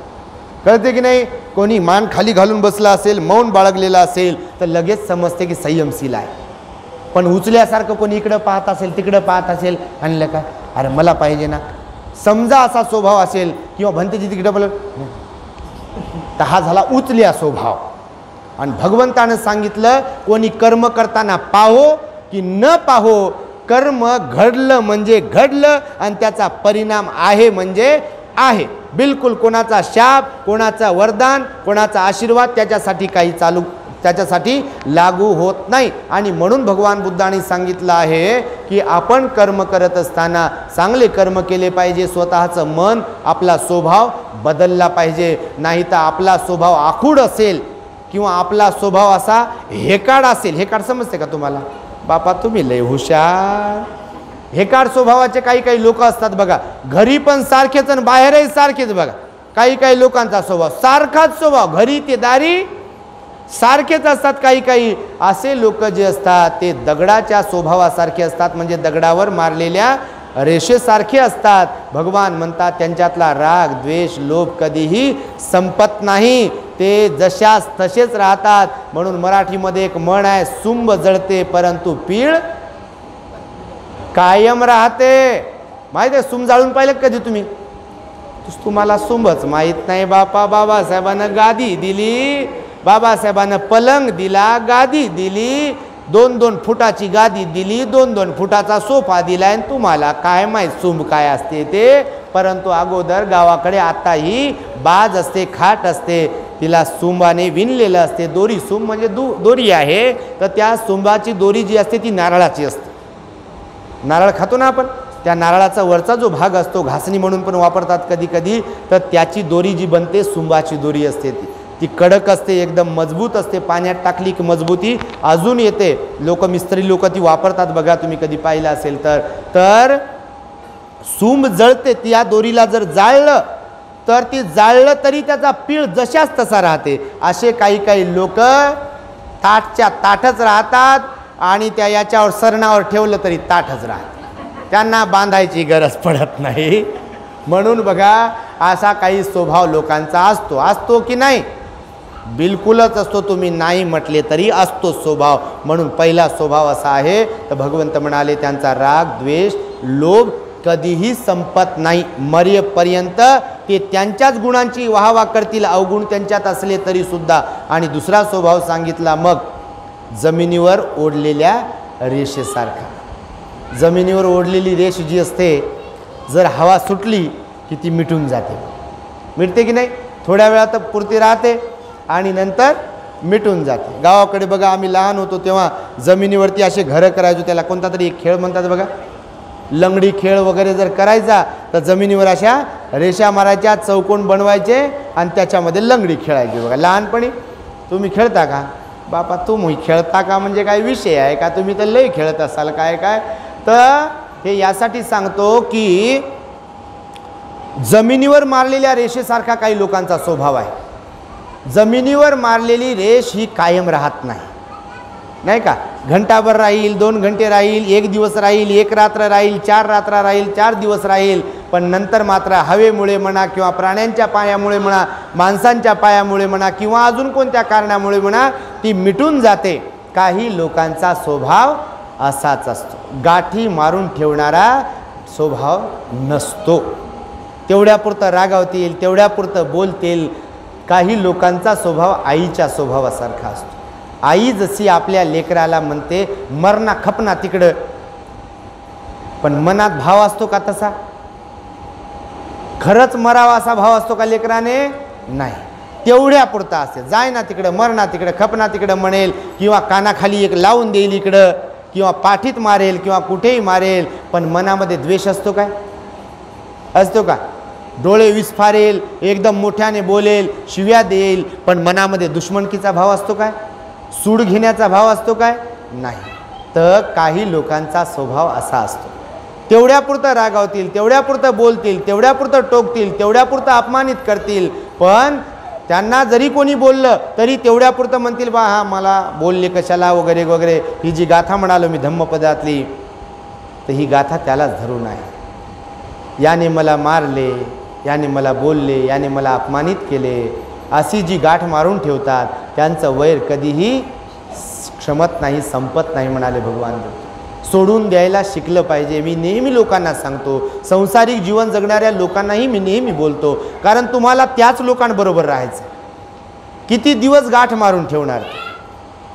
कळते की नाही? कोणी मान खाली घालून बसला असेल, मौन बाळगलेला असेल, तर लगेच समजते की संयमशील आहे. पण उचल्यासारखं कोणी इकडं पाहत असेल, तिकडं पाहत असेल, आणलं का, अरे मला पाहिजे ना, समजा असा स्वभाव असेल, किंवा भंतेची तिकडं बोल, तर हा झाला उचल्या स्वभाव. आणि भगवंतानं सांगितलं, कोणी कर्म करताना पाहो की न पाहो, कर्म घडलं म्हणजे घडलं आणि त्याचा परिणाम आहे म्हणजे आहे. बिलकुल कोणाचा शाप, कोणाचा वरदान, कोणाचा आशीर्वाद त्याच्यासाठी लागू होत नाही. आणि म्हणून भगवान बुद्धांनी सांगितलं आहे की आपण कर्म करत असताना चांगले कर्म केले पाहिजे, स्वतःचं मन, आपला स्वभाव बदलला पाहिजे. नाही तर आपला स्वभाव आखूड असेल किंवा आपला स्वभाव असा हेकाड असेल. हेकाड समजते का तुम्हाला? बापा तुम्ही लय हुशार. हेकाड स्वभावाचे काही लोक असतात बघा, घरी पण सारखेच आणि बाहेरही सारखेच बघा. काही लोकांचा स्वभाव सारखाच स्वभाव, घरी ते दारी सारखेच असतात. काही असे लोक जे असतात ते दगडाच्या स्वभावासारखे असतात, म्हणजे दगडावर मारलेल्या रेषेसारखे असतात. भगवान म्हणतात त्यांच्यातला राग, द्वेष, लोभ कधीही संपत नाही, ते जशास तसेच राहतात. म्हणून मराठीमध्ये एक म्हण आहे, सुंब जळते परंतु पीळ कायम राहते. माहिती आहे सुंब जाळून पाहिलं कधी तुम्ही? तुम्हाला सुंबच माहीत नाही. बाबासाहेबांना गादी दिली, बाबासाहेबांना पलंग दिला, गादी दिली, 2-2 फुटाची गादी दिली, 2-2 फुटाचा सोफा दिला, आणि तुम्हाला काय माहीत सुंब काय असते ते. परंतु अगोदर गावाकडे आताही बाज असते, खाट असते, तिला सुंबाने विणलेलं असते. दोरी, सुंब म्हणजे दोरी आहे, तर त्या सुंबाची दोरी जी असते ती नारळाची असते. नारळ खातो ना आपण, त्या नारळाचा वरचा जो भाग असतो घासणी म्हणून पण वापरतात कधी, तर त्याची दोरी जी बनते सुंबाची दोरी असते. ती कडक असते, एकदम मजबूत असते, पाण्यात टाकली की मजबूती अजून येते. मिस्त्री लोक ती वापरतात बघा, तुम्ही कधी पाहिलं असेल तर सुंब जळते. त्या दोरीला जर जाळलं तर ती जाळलं तरी त्याचा पीळ जशाच तसा राहते. असे काही लोक ताटच्या ताटच राहतात आणि त्या याच्यावर सरणावर ठेवलं तरी ताटच राहते, त्यांना बांधायची गरज पडत नाही. म्हणून बघा असा काही स्वभाव लोकांचा असतो की नाही? बिलकुलच असतो. तुम्ही नाही म्हटले तरी असतो स्वभाव. म्हणून पहिला स्वभाव असा आहे, तर भगवंत म्हणाले त्यांचा राग, द्वेष, लोभ कधीही संपत नाही, मरेपर्यंत ते त्यांच्याच गुणांची वाहवा करतील, अवगुण त्यांच्यात असले तरी सुद्धा. आणि दुसरा स्वभाव सांगितला मग जमिनीवर ओढलेल्या रेषेसारखा. जमिनीवर ओढलेली रेष जी असते, जर हवा सुटली की ती मिटून जाते. मिटते की नाही? थोड्या वेळात पुरती राहते आणि नंतर मिटून जाते. गावाकडे बघा, आम्ही लहान होतो तेव्हा जमिनीवरती असे घरं करायचो. त्याला कोणता तरी एक खेळ म्हणतात बघा, लंगडी खेळ वगैरे जर करायचा तर जमिनीवर अशा रेषा मारायच्या, चौकोन बनवायचे आणि त्याच्यामध्ये लंगडी खेळायची. बघा लहानपणी तुम्ही खेळता का? बापा तुम्ही खेळता का म्हणजे काय विषय आहे का? तुम्ही तर लय खेळत असाल काय काय. तर हे यासाठी सांगतो की जमिनीवर मारलेल्या रेषेसारखा काही लोकांचा स्वभाव आहे. जमिनीवर मारलेली रेष ही कायम राहत नाही, नाही का? घंटाभर राहील, 2 घंटे राहील, 1 दिवस राहील, 1 रात्र राहील, 4 रात्र राहील, 4 दिवस राहील. पण नंतर मात्र हवेमुळे म्हणा किंवा प्राण्यांच्या पायामुळे म्हणा, माणसांच्या पायामुळे म्हणा किंवा अजून कोणत्या कारणामुळे म्हणा ती मिटून जाते. काही लोकांचा स्वभाव असाच असतो, गाठी मारून ठेवणारा स्वभाव नसतो. तेवढ्यापुरतं रागावतील, तेवढ्यापुरतं बोलतील. काही लोकांचा स्वभाव आईच्या स्वभावासारखा असतो. आई जशी आपल्या लेकराला म्हणते मरणा खपना तिकडं, पण मनात भाव असतो का तसा? खरंच मरावा असा भाव असतो का लेकराने? नाही. तेवढ्यापुरता असे जाय ना तिकडं, मरणा तिकडं, खपना तिकडं म्हणेल किंवा कानाखाली एक लावून देईल इकडं किंवा पाठीत मारेल किंवा कुठेही मारेल. पण मनामध्ये द्वेष असतो काय? असतो का? डोळे विस्फारेल, एकदम मोठ्याने बोलेल, शिव्या देईल, पण मनामध्ये दुश्मनकीचा भाव असतो काय? सूड घेण्याचा भाव असतो काय? नाही. तर काही लोकांचा स्वभाव असा असतो. तेवढ्यापुरतं रागावतील, तेवढ्यापुरतं बोलतील, तेवढ्यापुरतं टोकतील, तेवढ्यापुरतं अपमानित करतील. पण त्यांना जरी कोणी बोललं तरी तेवढ्यापुरतं म्हणतील बा हा मला बोलले कशाला वगैरे वगैरे. ही जी गाथा म्हणालो मी धम्मपदातली, तर ही गाथा त्यालाच धरून आहे. याने मला मारले, याने मला बोलले, याने मला अपमानित केले, अशी जी गाठ मारून ठेवतात त्यांचं वैर कधीही क्षमत नाही, संपत नाही म्हणाले भगवान. सोडून द्यायला शिकलं पाहिजे. मी नेहमी लोकांना सांगतो, संसारिक जीवन जगणाऱ्या लोकांनाही मी नेहमी बोलतो, कारण तुम्हाला त्याच लोकांबरोबर राहायचं. किती दिवस गाठ मारून ठेवणार?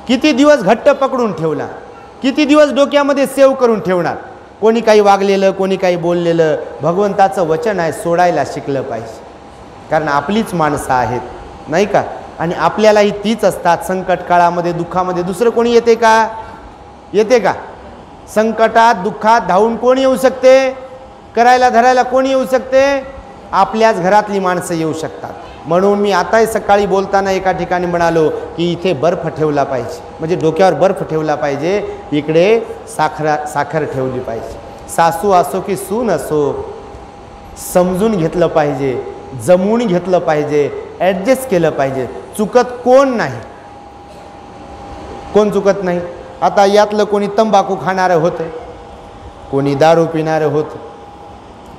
किती दिवस घट्ट पकडून ठेवला? किती दिवस डोक्यामध्ये सेव करून ठेवणार? कोणी काही वागलेलं, कोणी काही बोललेलं. भगवंताचं वचन आहे, सोडायला शिकलं पाहिजे, कारण आपलीच माणसं आहेत, नाही का? आणि आपल्यालाही तीच असतात. संकट काळामध्ये, दुःखामध्ये दुसरं कोणी येते का? येते का? संकटात दुःखात धावून कोण येऊ शकते? करायला धरायला कोण येऊ शकते? आपल्याच घरातली माणसं येऊ शकतात. म्हणून मी आताही सकाळी बोलताना एका ठिकाणी म्हणालो की इथे बर्फ ठेवला पाहिजे, म्हणजे डोक्यावर बर्फ ठेवला पाहिजे, इकडे साखर ठेवली पाहिजे. सासू असो की सून असो, समजून घेतलं पाहिजे, जमवून घेतलं पाहिजे, ॲडजस्ट केलं पाहिजे. चुकत कोण नाही, कोण चुकत नाही. आता यातलं कोणी तंबाखू खाणारं होतं, कोणी दारू पिणारं होतं,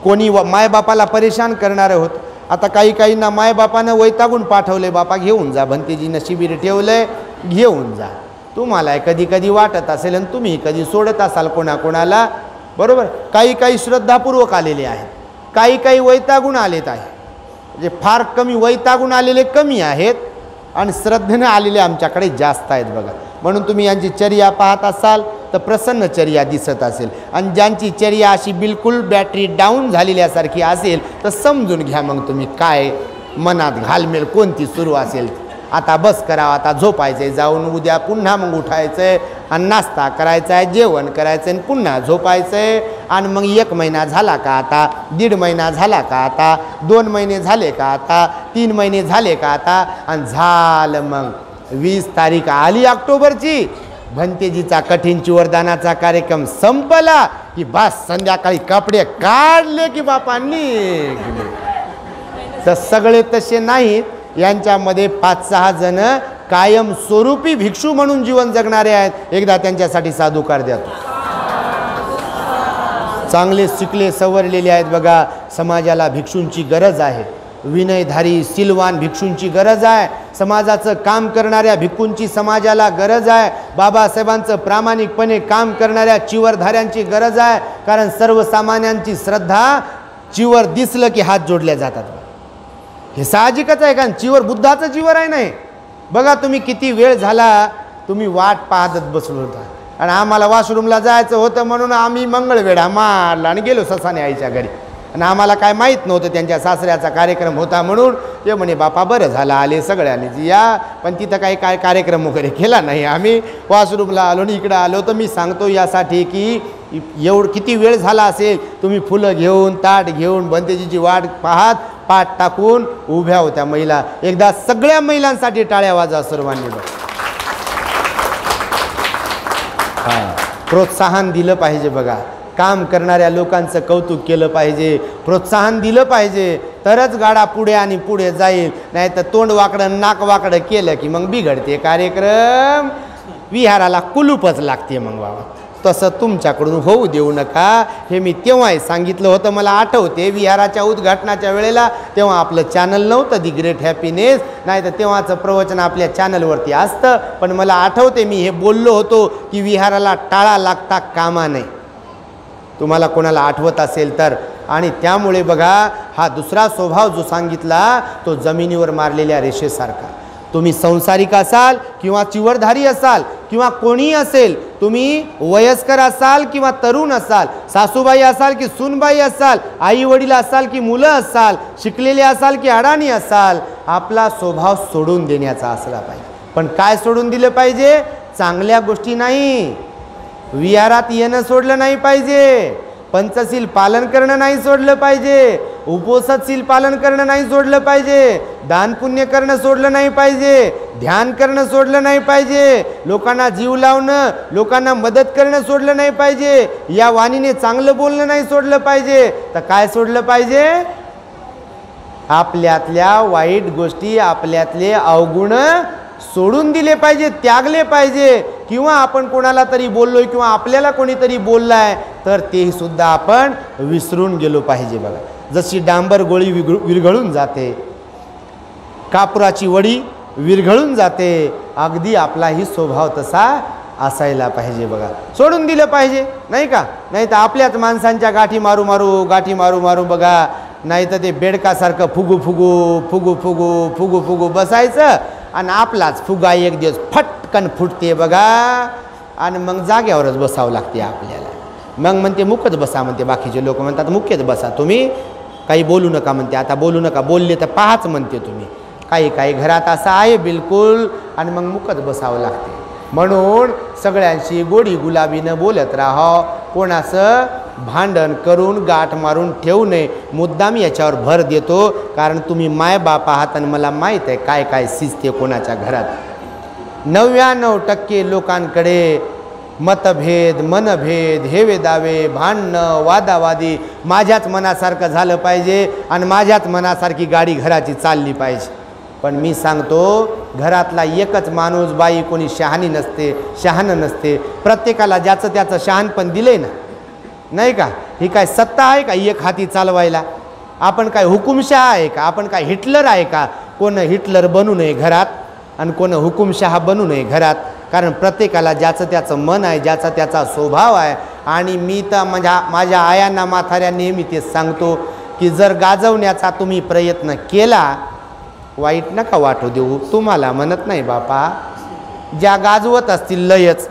कोणी मायबापाला परेशान करणारं होतं. आता काहींना मायबापानं वैतागून पाठवले, बापा घेऊन जा, भंतेजीनं शिबिर ठेवलंय, घेऊन जा. तुम्हाला कधी कधी वाटत असेल आणि तुम्ही कधी सोडत असाल कोणाकोणाला, बरोबर. काही श्रद्धापूर्वक आलेले आहेत, काही वैतागून आलेत आहे. म्हणजे फार कमी वैतागून आलेले कमी आहेत आणि श्रद्धेने आलेले आमच्याकडे जास्त आहेत बघा. म्हणून तुम्ही यांची चर्या पाहत असाल तर प्रसन्न चर्या दिसत असेल, आणि ज्यांची चर्या अशी बिलकुल बॅटरी डाऊन झालेल्यासारखी असेल तर समजून घ्या मग तुम्ही काय मनात घालमेल कोणती सुरू असेल. आता बस करावं, आता झोपायचं आहे जाऊन, उद्या पुन्हा मग उठायचं आहे आणि नाश्ता करायचा आहे, जेवण करायचं आहे आणि पुन्हा झोपायचं आहे. आणि मग 1 महिना झाला का आता, 1.5 महिना झाला का आता, 2 महिने झाले का आता, 3 महिने झाले का आता, आणि झालं मग 20 तारीख आली ऑक्टोबरची, भंतेजीचा कठीण वरदानाचा कार्यक्रम संपला की बस संध्याकाळी कपडे काढले की बापांनी गेले. तर सगळे तसे नाहीत. यांच्यामध्ये 5-6 जण कायम स्वरूपी भिक्षू म्हणून जीवन जगणारे आहेत. एकदा त्यांच्यासाठी साधुकार द्या. चांगले शिकले सवरलेले आहेत बघा. समाजाला भिक्षूंची गरज आहे, विनयधारी सिलवान भिक्षूंची गरज आहे. समाजाचं काम करणाऱ्या भिक्षूंची समाजाला गरज आहे. बाबासाहेबांचं प्रामाणिकपणे काम करणाऱ्या चिवरधाऱ्यांची गरज आहे. कारण सर्वसामान्यांची श्रद्धा चिवर दिसलं की हात जोडल्या जातात. हे साहजिकच आहे, कारण चिवर बुद्धाचं चिवर आहे. नाही बघा तुम्ही किती वेळ झाला तुम्ही वाट पाहत बसलो होता आणि आम्हाला वॉशरूमला जायचं होतं म्हणून आम्ही मंगळवेढा मारला आणि गेलो ससाने आईच्या घरी. आणि आम्हाला काय माहीत नव्हतं त्यांच्या सासऱ्याचा कार्यक्रम होता म्हणून. ते म्हणे बापा बरं झालं आले सगळ्यांनी या, पण तिथं काही काय कार्यक्रम वगैरे केला नाही. आम्ही वॉशरूमला आलो आणि इकडं आलो. तर मी सांगतो यासाठी की किती वेळ झाला असेल, तुम्ही फुलं घेऊन ताट घेऊन भंतेजीची वाट पाहत पाठ टाकून उभ्या होत्या महिला. एकदा सगळ्या महिलांसाठी टाळ्या वाजवा सर्वांनी. प्रोत्साहन दिलं पाहिजे बघा. काम करणाऱ्या लोकांचं कौतुक केलं पाहिजे, प्रोत्साहन दिलं पाहिजे, तरच गाडा पुढे आणि पुढे जाईल. नाही तर तोंड वाकडं नाक वाकडं केलं की मग बिघडते कार्यक्रम. विहाराला कुलूपच लागते मग बाबा. तसं तुमच्याकडून होऊ देऊ नका. हे मी तेव्हाही सांगितलं होतं. मला आठवते विहाराच्या उद्घाटनाच्या वेळेला, तेव्हा आपलं चॅनल नव्हतं दी ग्रेट हॅपीनेस, नाही तर तेव्हाचं प्रवचन आपल्या चॅनलवरती असतं. पण मला आठवते मी हे बोललो होतो की विहाराला टाळा लागता कामा नये. तुम्हाला कोणाला आठवत असेल तर. आणि त्यामुळे बघा हा दुसरा स्वभाव जो सांगितला तो जमिनीवर मारलेल्या रेषेसारखा. तुम्ही संसारिक असाल किंवा चिवरधारी असाल किंवा कोणी असेल, तुम्ही वयस्कर असाल किंवा तरुण असाल, सासूबाई असाल की सूनबाई असाल, आई वडील असाल की मुलं असाल, शिकलेले असाल की अडाणी असाल, आपला स्वभाव सोडून देण्याचा असला पाहिजे. पण काय सोडून दिलं पाहिजे? चांगल्या गोष्टी नाही. विहारात येणं सोडलं नाही पाहिजे, पंचशील पालन करणं नाही सोडलं पाहिजे, उपोषणशील पालन करणं नाही सोडलं पाहिजे, दान पुण्य करणं सोडलं नाही पाहिजे, ध्यान करणं सोडलं नाही पाहिजे, लोकांना जीव लावणं, लोकांना मदत करणं सोडलं नाही पाहिजे, या वाणीने चांगलं बोलणं नाही सोडलं पाहिजे. तर काय सोडलं पाहिजे? आपल्यातल्या वाईट गोष्टी, आपल्यातले अवगुण सोडून दिले पाहिजे, त्यागले पाहिजे. किंवा आपण कोणाला तरी बोललोय किंवा आपल्याला कोणीतरी बोललाय तर तेही सुद्धा आपण विसरून गेलो पाहिजे. बघा जशी डांबर गोळी विरघळून जाते, कापुराची वडी विरघळून जाते, अगदी आपलाही स्वभाव तसा असायला पाहिजे. बघा सोडून दिलं पाहिजे, नाही का? नाही तर आपल्याच माणसांच्या गाठी मारू मारू बघा, नाही तर ते बेडकासारखं फुगू फुगू बसायचं आणि आपलाच फुगा एक दिवस फटकन फुटते बघा. आणि मग जाग्यावरच बसावं लागते आपल्याला. मग म्हणते मुकच बसा म्हणते. बाकीचे लोक म्हणतात मुख्यच बसा, तुम्ही काही बोलू नका म्हणते. आता बोलू नका, बोलले तर पाहाच म्हणते तुम्ही. काही घरात असं आहे बिलकुल. आणि मग मुकच बसावं लागते. म्हणून सगळ्यांशी गोडी गुलाबीनं बोलत राहा. कोणाचं भांडण करून गाठ मारून ठेवू नये. मुद्दाम याच्यावर भर देतो कारण तुम्ही मायबाप आहात आणि मला माहीत आहे काय काय शिजते कोणाच्या घरात. 99% लोकांकडे मतभेद, मनभेद, हेवे दावे, भांडणं, वादावादी, माझ्याच मनासारखं झालं पाहिजे आणि माझ्याच मनासारखी गाडी घराची चालली पाहिजे. पण मी सांगतो घरातला एकच माणूस, बाई कोणी शहाणं नसते. प्रत्येकाला ज्याचं त्याचं शहाणपण दिलंय ना, नाही का? ही काय सत्ता आहे का एक हाती चालवायला? आपण काय हुकुमशहा आहे का? आपण काय हिटलर आहे का? कोण हिटलर बनू नये घरात आणि कोण हुकुमशहा बनू नये घरात. कारण प्रत्येकाला ज्याचं त्याचं मन आहे, ज्याचा त्याचा स्वभाव आहे. आणि मी तर माझ्या आयांना म्हाताऱ्या नेहमी तेच सांगतो की जर गाजवण्याचा तुम्ही प्रयत्न केला, वाईट नका वाटू देऊ. तुम्हाला म्हणत नाही बापा, ज्या गाजवत असतील लयच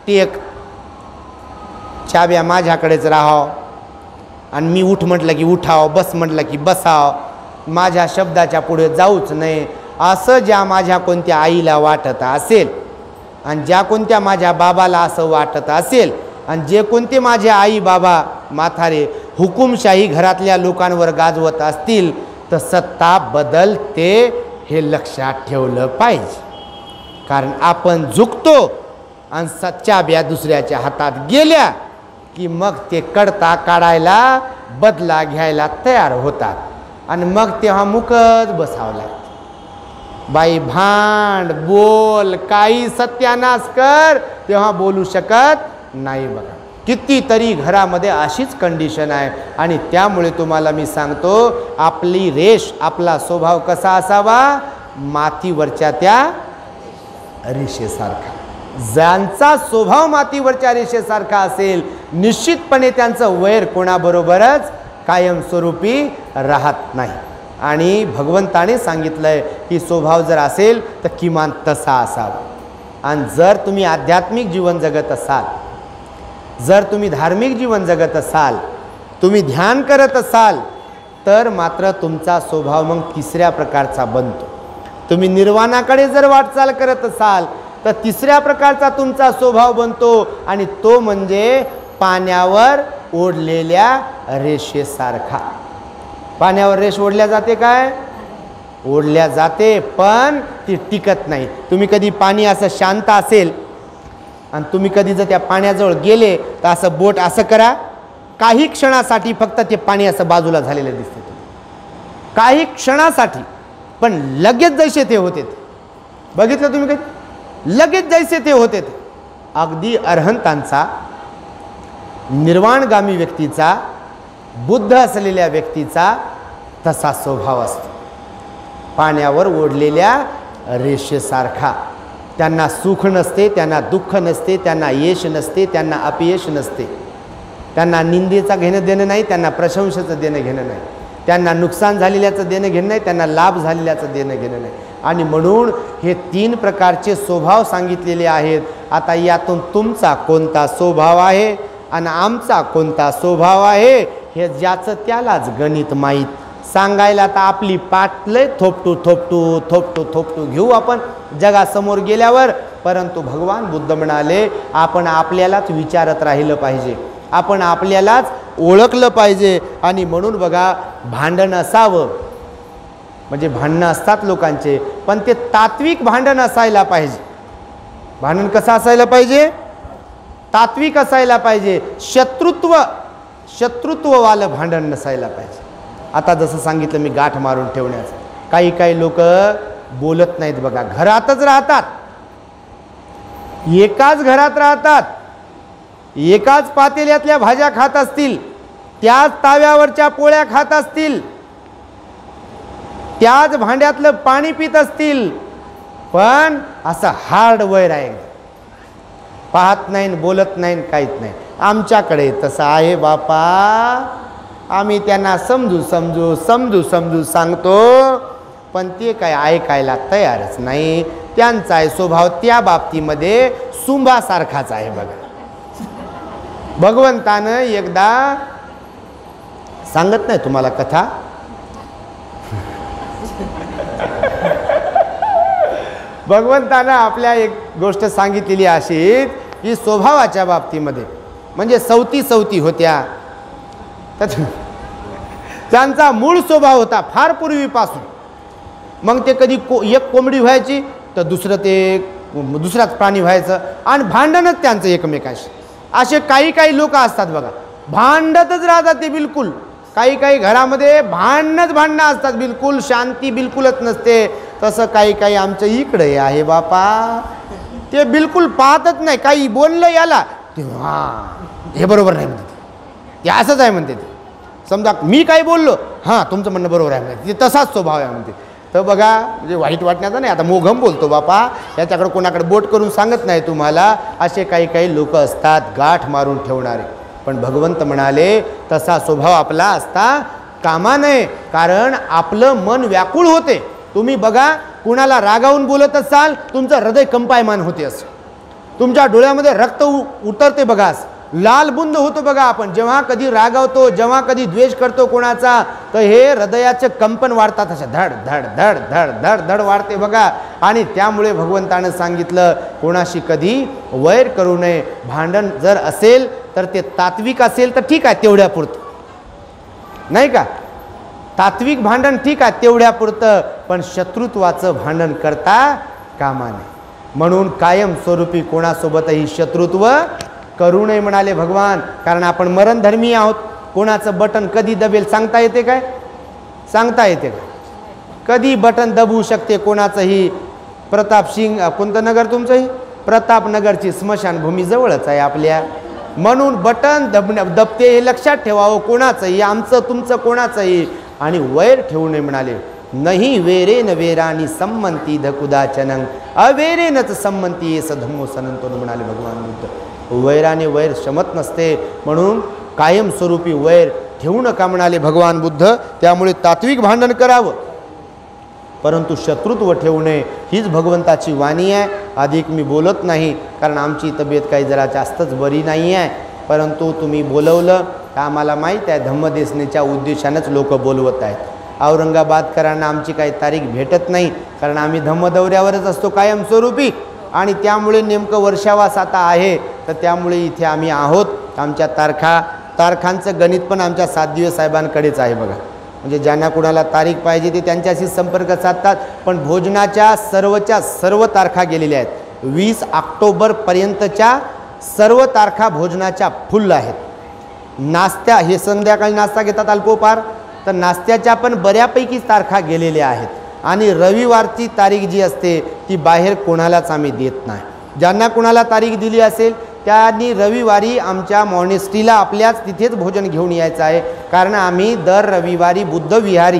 टेक, चाब्या माझ्याकडेच राहाव आणि मी उठ म्हटलं की उठाव, बस म्हटलं की बसाव, माझ्या शब्दाच्या पुढे जाऊच नाही, असं ज्या माझ्या कोणत्या आईला वाटत असेल आणि ज्या कोणत्या माझ्या बाबाला असं वाटत असेल आणि जे कोणते माझे आई बाबा म्हातारे हुकुमशाही घरातल्या लोकांवर गाजवत असतील तर सत्ता बदलते, हे लक्षात ठेवलं पाहिजे. कारण आपण झुकतो आणि चाब्या दुसऱ्याच्या हातात गेल्या की मग ते कडता काढायला, बदला घ्यायला तयार होतात आणि मग तेव्हा मुकत बसावं लागतं. बाई भांड बोल काही सत्यानाश कर, तेव्हा बोलू शकत नाही. बघा कितीतरी घरामध्ये अशीच कंडिशन आहे. आणि त्यामुळे तुम्हाला मी सांगतो आपली रेष, आपला स्वभाव कसा असावा? मातीवरच्या त्या रेषेसारखा. ज्यांचा स्वभाव मातीवरच्या रेषेसारखा असेल निश्चितपणे त्यांचं वैर कोणाबरोबरच कायमस्वरूपी राहत नाही. आणि भगवंताने सांगितलंय की स्वभाव जर असेल तर किमान तसा असावा. आणि जर तुम्ही आध्यात्मिक जीवन जगत असाल, जर तुम्ही धार्मिक जीवन जगत असाल, तुम्ही ध्यान करत असाल, तर मात्र तुमचा स्वभाव मग तिसऱ्या प्रकारचा बनतो. तुम्ही निर्वाणाकडे जर वाटचाल करत असाल तर तिसऱ्या प्रकारचा तुमचा स्वभाव बनतो आणि तो म्हणजे पाण्यावर ओढलेल्या रेषेसारखा. पाण्यावर रेष ओढल्या जाते काय? ओढल्या जाते, पण ती टिकत नाही. तुम्ही कधी पाणी असं शांत असेल आणि तुम्ही कधी जर त्या पाण्याजवळ गेले तर असं बोट असं करा, काही क्षणासाठी फक्त ते पाणी असं बाजूला झालेलं दिसते, काही क्षणासाठी, पण लगेच जैसे ते होते. बघितलं तुम्ही कधी? लगेच जैसे ते होते. अगदी अरहंतांचा, निर्वाणगामी व्यक्तीचा, बुद्ध असलेल्या व्यक्तीचा तसा स्वभाव असतो, पाण्यावर ओढलेल्या रेषेसारखा. त्यांना सुख नसते, त्यांना दुःख नसते, त्यांना यश नसते, त्यांना अपयश नसते, त्यांना निंदेचा घेणं देणं नाही, त्यांना प्रशंसेचं देणं घेणं नाही, त्यांना नुकसान झालेल्याचं देणं घेणं नाही, त्यांना लाभ झालेल्याचं देणं घेणं नाही. आणि म्हणून हे 3 प्रकारचे स्वभाव सांगितलेले आहेत. आता यातून तुमचा कोणता स्वभाव आहे आणि आमचा कोणता स्वभाव आहे हे ज्याचं त्यालाच गणित माहीत. सांगायला तर आपली पाठ लय थोपटू घेऊ आपण जगासमोर गेल्यावर, परंतु भगवान बुद्ध म्हणाले आपण आपल्यालाच विचारत राहिलं पाहिजे, आपण आपल्यालाच ओळखलं पाहिजे. आणि म्हणून बघा, भांडण असावं म्हणजे भांडणं असतात लोकांचे, पण ते तात्विक भांडण असायला पाहिजे. भांडण कसं असायला पाहिजे? तात्विक असायला पाहिजे. शत्रुत्ववालं भांडण नसायला पाहिजे. आता जसं सांगितलं मी गाठ मारून ठेवण्याचं, काही लोक बोलत नाहीत बघा, घरातच राहतात, एकाच घरात राहतात, एकाच पातेल्यातल्या भाज्या खात असतील, त्याच ताव्यावरच्या पोळ्या खात असतील, त्याच भांड्यातलं पाणी पित असतील, पण असं हार्ड वैर आहे, पाहत नाही, बोलत नाही, काहीच नाही. आमच्याकडे तसं आहे बापा, आम्ही त्यांना समजू सांगतो, पण ते काय ऐकायला तयारच नाही. त्यांचा स्वभाव त्या बाबतीमध्ये सुंभासारखाच आहे बघा. भगवंतानं एकदा सांगत नाही तुम्हाला कथा, भगवंतानं आपल्या एक गोष्ट सांगितलेली अशी की स्वभावाच्या बाबतीमध्ये म्हणजे सवती होत्या, त्यांचा मूळ स्वभाव होता फार पूर्वीपासून. मग ते कधी एक कोंबडी व्हायची तर दुसराच प्राणी व्हायचं आणि भांडणच त्यांचं एकमेकांशी. असे काही लोक असतात बघा, भांडतच राहतात ते बिलकुल. काही घरामध्ये भांडणं असतात, बिलकुल शांती बिलकुलच नसते. तसं काही आमच्या इकडे आहे बापा, ते बिलकुल पाहतच नाही. काही बोललं याला ते हे बरोबर नाही म्हणते, ते असंच आहे म्हणते. ते समजा मी काही बोललो, हां तुमचं म्हणणं बरोबर आहे म्हणते, ते तसाच स्वभाव आहे म्हणते. तर बघा, म्हणजे वाईट वाटण्याचं नाही, आता मोघम बोलतो बापा, याच्याकडे कोणाकडे बोट करून सांगत नाही तुम्हाला. असे काही लोक असतात गाठ मारून ठेवणारे. पण भगवंत म्हणाले तसा स्वभाव आपला असता कामा नये, कारण आपलं मन व्याकुळ होते. तुम्ही बघा, कुणाला रागावून बोलत असाल, तुमचं हृदय कंपायमान होते, असं तुमच्या डोळ्यामध्ये रक्त उतरते बघा, लाल बुंद होतो बघा. आपण जेव्हा कधी रागावतो, जेव्हा कधी द्वेष करतो कोणाचा, तर हे हृदयाचे कंपन वाढतात, अशा धड धड धड धड धड धड वाढते बघा. आणि त्यामुळे भगवंतानं सांगितलं कोणाशी कधी वैर करू नये. भांडण जर असेल तर ते तात्विक असेल तर ठीक आहे, तेवढ्या पुरतं, नाही का? तात्विक भांडण ठीक आहे, तेवढ्या पुरतं, पण शत्रुत्वाचं भांडण करता कामा नये. म्हणून कायमस्वरूपी कोणासोबतही शत्रुत्व करू नये म्हणाले भगवान. कारण आपण मरणधर्मी आहोत. कोणाचं बटन कधी दबेल सांगता येते काय? सांगता येते का? कधी बटन दबवू शकते कोणाचंही. प्रतापसिंग, कोणतं नगर तुमचंही? प्रतापनगरची स्मशानभूमी जवळच आहे आपल्या. म्हणून बटन दबते हे लक्षात ठेवावं, कोणाचंही, आमचं तुमचं कोणाचंही. आणि वैर ठेवू नये म्हणाले. नाही वेरेन वेरानी संमंती धकुदाचनं अवेरेनच संमंती एस धम्मो सनंतो म्हणाले भगवान बुद्ध. वैराने वैर शमत नसते, म्हणून कायमस्वरूपी वैर ठेवू नका म्हणाले भगवान बुद्ध. त्यामुळे तात्विक भांडण करावं. परंतु शत्रुत्व ठेवू नये हीच भगवंताची वाणी आहे. अधिक मी बोलत नाही, कारण आमची तब्येत काही जरा जास्तच बरी नाही आहे. परंतु तुम्ही बोलवलं तर आम्हाला माहीत आहे धम्मदेसनेच्या उद्देशानंच लोक बोलवत आहेत. औरंगाबादकरांना आमची काही तारीख भेटत नाही, कारण आम्ही धम्मदौऱ्यावरच असतो कायमस्वरूपी, आणि त्यामुळे नेमकं वर्षावास आता आहे, तर त्यामुळे इथे आम्ही आहोत. आमच्या तारखांचं गणित पण आमच्या सातदिवे साहेबांकडेच आहे बघा. म्हणजे ज्यांना कुणाला तारीख पाहिजे ते त्यांच्याशी संपर्क साधतात. पण भोजनाच्या सर्व तारखा गेलेल्या आहेत. 20 ऑक्टोबरपर्यंतच्या सर्व तारखा भोजनाच्या फुल आहेत. नाश्त्या हे संध्याकाळी नाश्ता घेतात अल्पोपार, तर नाश्त्याच्या पण बऱ्यापैकी तारखा गेलेल्या आहेत. आणि रविवारची तारीख जी असते ती बाहेर कोणालाच आम्ही देत नाही. ज्यांना कुणाला तारीख दिली असेल त्यांनी रविवारी आमच्या मॉनेस्ट्रीला आपल्याच तिथेच भोजन घेऊन यायचं आहे, कारण आम्ही दर रविवारी बुद्ध विहारी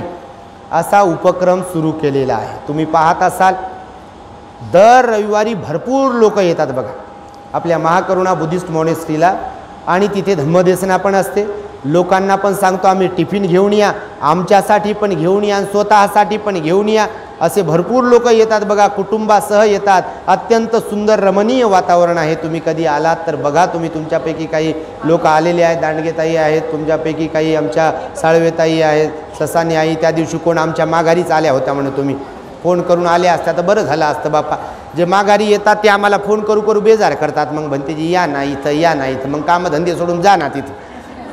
असा उपक्रम सुरू केलेला आहे. तुम्ही पाहत असाल दर रविवारी भरपूर लोक येतात बघा आपल्या महाकरुणा बुद्धिस्ट मॉनेस्ट्रीला, आणि तिथे धम्मदेसना पण असते. लोकांना पण सांगतो आम्ही टिफिन घेऊन या, आमच्यासाठी पण घेऊन या, स्वतःसाठी पण घेऊन या. असे भरपूर लोक येतात बघा, कुटुंबासह येतात. अत्यंत सुंदर रमणीय वातावरण आहे. तुम्ही कधी आलात तर बघा. तुम्ही तुमच्यापैकी काही लोक आलेले आहेत, दांडगेताई आहेत, तुमच्यापैकी काही आमच्या साळवेताई आहेत, ससानी आई. त्या दिवशी कोण आमच्या माघारीच आल्या होत्या म्हणून तुम्ही फोन करून आल्या असत्या तर बरं झालं असतं बापा. जे माघारी येतात ते आम्हाला फोन करू बेजार करतात. मग म्हणते जी या ना इथं, या ना इथं, मग कामधंदे सोडून जा ना तिथं.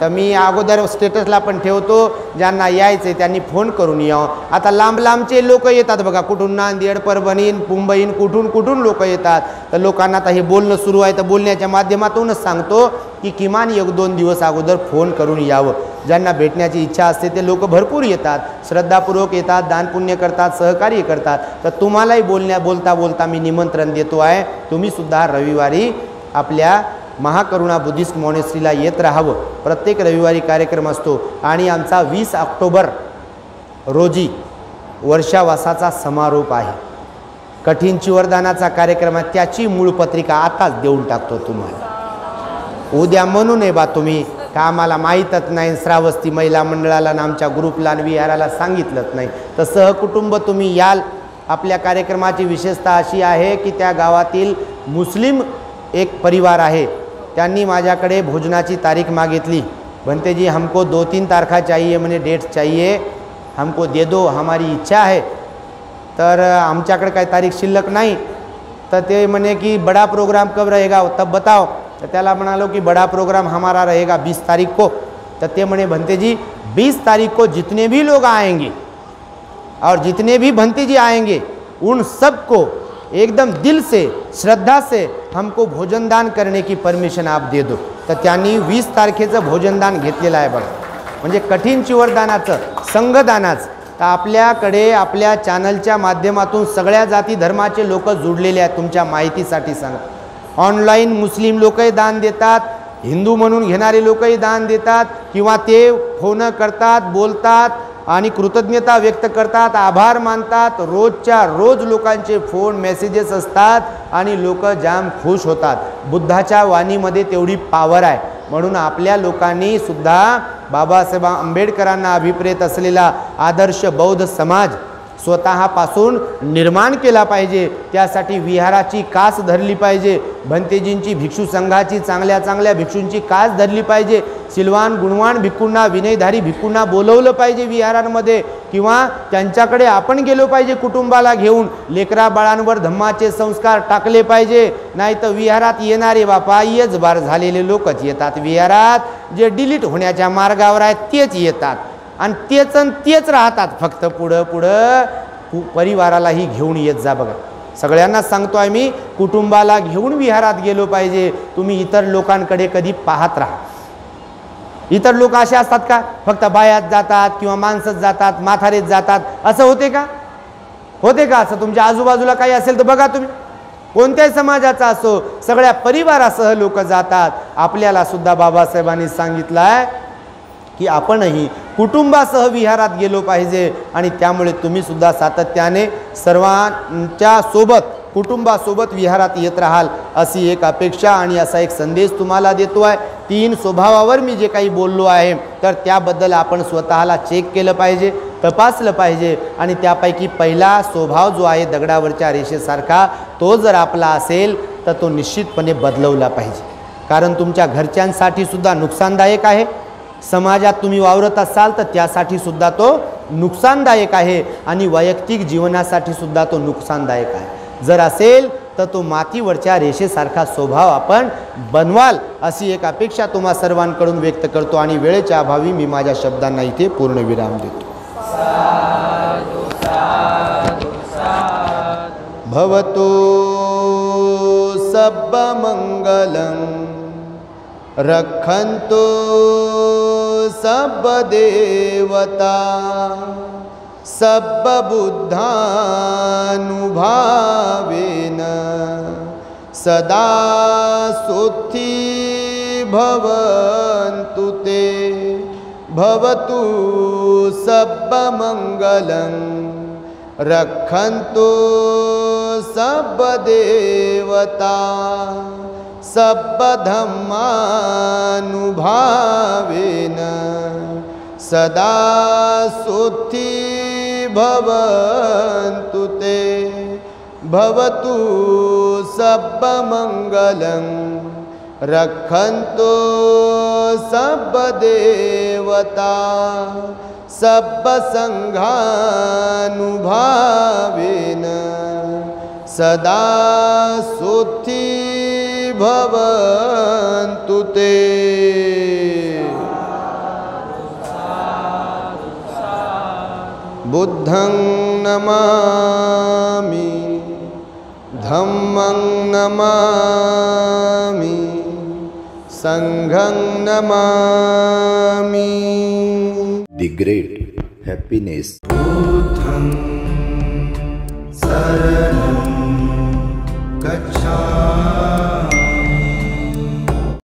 तर मी अगोदर स्टेटसला पण ठेवतो, ज्यांना यायचं आहे त्यांनी फोन करून यावं. आता लांबचे लोक येतात बघा, कुठून नांदेड, परभणी, मुंबईन, कुठून लोक येतात. तर लोकांना आता हे बोलणं सुरू आहे, तर बोलण्याच्या माध्यमातूनच सांगतो की किमान 1-2 दिवस अगोदर फोन करून यावं. ज्यांना भेटण्याची इच्छा असते ते लोक भरपूर येतात, श्रद्धापूर्वक येतात, दानपुण्य करतात, सहकार्य करतात. तर तुम्हालाही बोलता मी निमंत्रण देतो आहे. तुम्हीसुद्धा रविवारी आपल्या महाकरुणा बुद्धिस्ट मॉनेस्ट्रीला येत राहावं. प्रत्येक रविवारी कार्यक्रम असतो. आणि आमचा 20 ऑक्टोबर रोजी वर्षावासाचा समारोप आहे. कठीण चिवरदानाचा कार्यक्रम आहे. त्याची मूळ पत्रिका आताच देऊन टाकतो तुम्हाला. उद्या म्हणू नये बा तुम्ही का आम्हाला माहीतच नाही, श्रावस्ती महिला मंडळाला ना आमच्या ग्रुपला आणि विहाराला सांगितलंच नाही. तर सहकुटुंब तुम्ही याल. आपल्या कार्यक्रमाची विशेषता अशी आहे की त्या गावातील मुस्लिम एक परिवार आहे, त्यांनी माझ्याकडे भोजनाची तारीख मागितली. बनते जी हमको 2-3 तारखा चाहिए, मैंने डेट चाहिए, हमको दे दो, हमारी इच्छा है. तर आमच्याकडे काही तारीख शिल्लक नाही. तर ते म्हणे की बड़ा प्रोग्राम कब रहेगा तब बताओ. तर त्याला म्हणालो की बड़ा प्रोग्राम हमारा रहेगा 20 तारीख को. तर ते म्हणे भंते जी 20 तारीख को जितने भी लोग आएंगे और जितने भी भंते जी आएंगे उन सबको एकदम दिल से, श्रद्धा से हमको भोजनदान करने की परमिशन आप दे दो. तर त्यांनी 20 तारखेचं भोजनदान घेतलेलं आहे बघा. म्हणजे कठीण चिवरदानाचं, संघदानाचं. तर आपल्याकडे आपल्या चॅनलच्या माध्यमातून सगळ्या जाती धर्माचे लोक जुडलेले आहेत. तुमच्या माहितीसाठी सांगा, ऑनलाईन मुस्लिम लोकही दान देतात, हिंदू म्हणून घेणारे लोकही दान देतात, किंवा ते फोन करतात, बोलतात आणि कृतज्ञता व्यक्त करतात, आभार मानतात. रोजच्या रोज लोकांचे फोन मेसेजेस असतात आणि लोक जाम खुश होतात. बुद्धाच्या वाणीमध्ये तेवढी पॉवर आहे. म्हणून आपल्या लोकांनी सुद्धा बाबासाहेब आंबेडकरांना अभिप्रेत असलेला आदर्श बौद्ध समाज स्वतःपासून निर्माण केला पाहिजे. त्यासाठी विहाराची कास धरली पाहिजे. भंतेजींची भिक्षू संघाची चांगल्या भिक्षूंची कास धरली पाहिजे. सिलवान गुणवान भिक्खूंना, विनयधारी भिक्खूंना बोलवलं पाहिजे विहारांमध्ये, किंवा त्यांच्याकडे आपण गेलो पाहिजे कुटुंबाला घेऊन. लेकरा बाळांवर धम्माचे संस्कार टाकले पाहिजे. नाही तर विहारात येणारे बापा यजबार झालेले लोकच येतात. विहारात जे डिलीट होण्याच्या मार्गावर आहेत तेच येतात आणि तेच राहतात. फक्त पुढं परिवारालाही घेऊन येत जा बघा. सगळ्यांना सांगतो आहे मी, कुटुंबाला घेऊन विहारात गेलो पाहिजे. तुम्ही इतर लोकांकडे कधी पाहत राहा. इतर लोक असे असतात का फक्त बायात जातात किंवा माणसंच जातात, म्हातारेच जातात, असं होते का? असं तुमच्या आजूबाजूला काही असेल तर बघा. तुम्ही कोणत्याही समाजाचा असो, सगळ्या परिवारासह लोक जातात. आपल्याला सुद्धा बाबासाहेबांनी सांगितलं आहे की आपणही कुटुंबासह विहारात गेलो पाहिजे. आणि त्यामुळे तुम्ही सुद्धा सातत्याने सर्वांच्या सोबत, कुटुंबासोबत विहारात येत राहाल अशी एक अपेक्षा आणि असा एक संदेश तुम्हाला देतो आहे. 3 स्वभावावर मी जे काही बोललो आहे तर त्याबद्दल आपण स्वतःला चेक केलं पाहिजे. तपासलं पाहिजे आणि त्यापैकी पहिला स्वभाव जो आहे दगडावरच्या रेषेसारखा तो जर आपला असेल तर तो निश्चितपणे बदलवला पाहिजे. कारण तुमच्या घरच्यांसाठी सुद्धा नुकसानदायक आहे, समाजात तुम्ही वावरत असाल तर त्यासाठी सुद्धा तो नुकसानदायक आहे आणि वैयक्तिक जीवनासाठी सुद्धा तो नुकसानदायक आहे. जर असेल तर तो मातीवरच्या रेषेसारखा स्वभाव आपण बनवाल अशी एक अपेक्षा तुम्हा सर्वांकडून व्यक्त करतो आणि वेळेच्या अभावी मी माझ्या शब्दांना इथे पूर्णविराम देतो. भवतु सर्वमंगलं रक्षन्तु सर्वदेवता सर्वबुद्धानुभावेन सदा सुखी भवन्तु ते. भवतु सर्वमंगलं रक्षन्तु सर्वदेवता सर्वधर्मानुभावेन सदा सुखी भवन्तु ते. भवतु सर्वमंगलं रक्षन्तु सर्वदेवता सर्वसंघानुभावेन सदा सुखी भवन्तु ते. बुद्धं नमामि, धम्मं नमामि, संघं नमामि. The great happiness. बुद्धं शरणं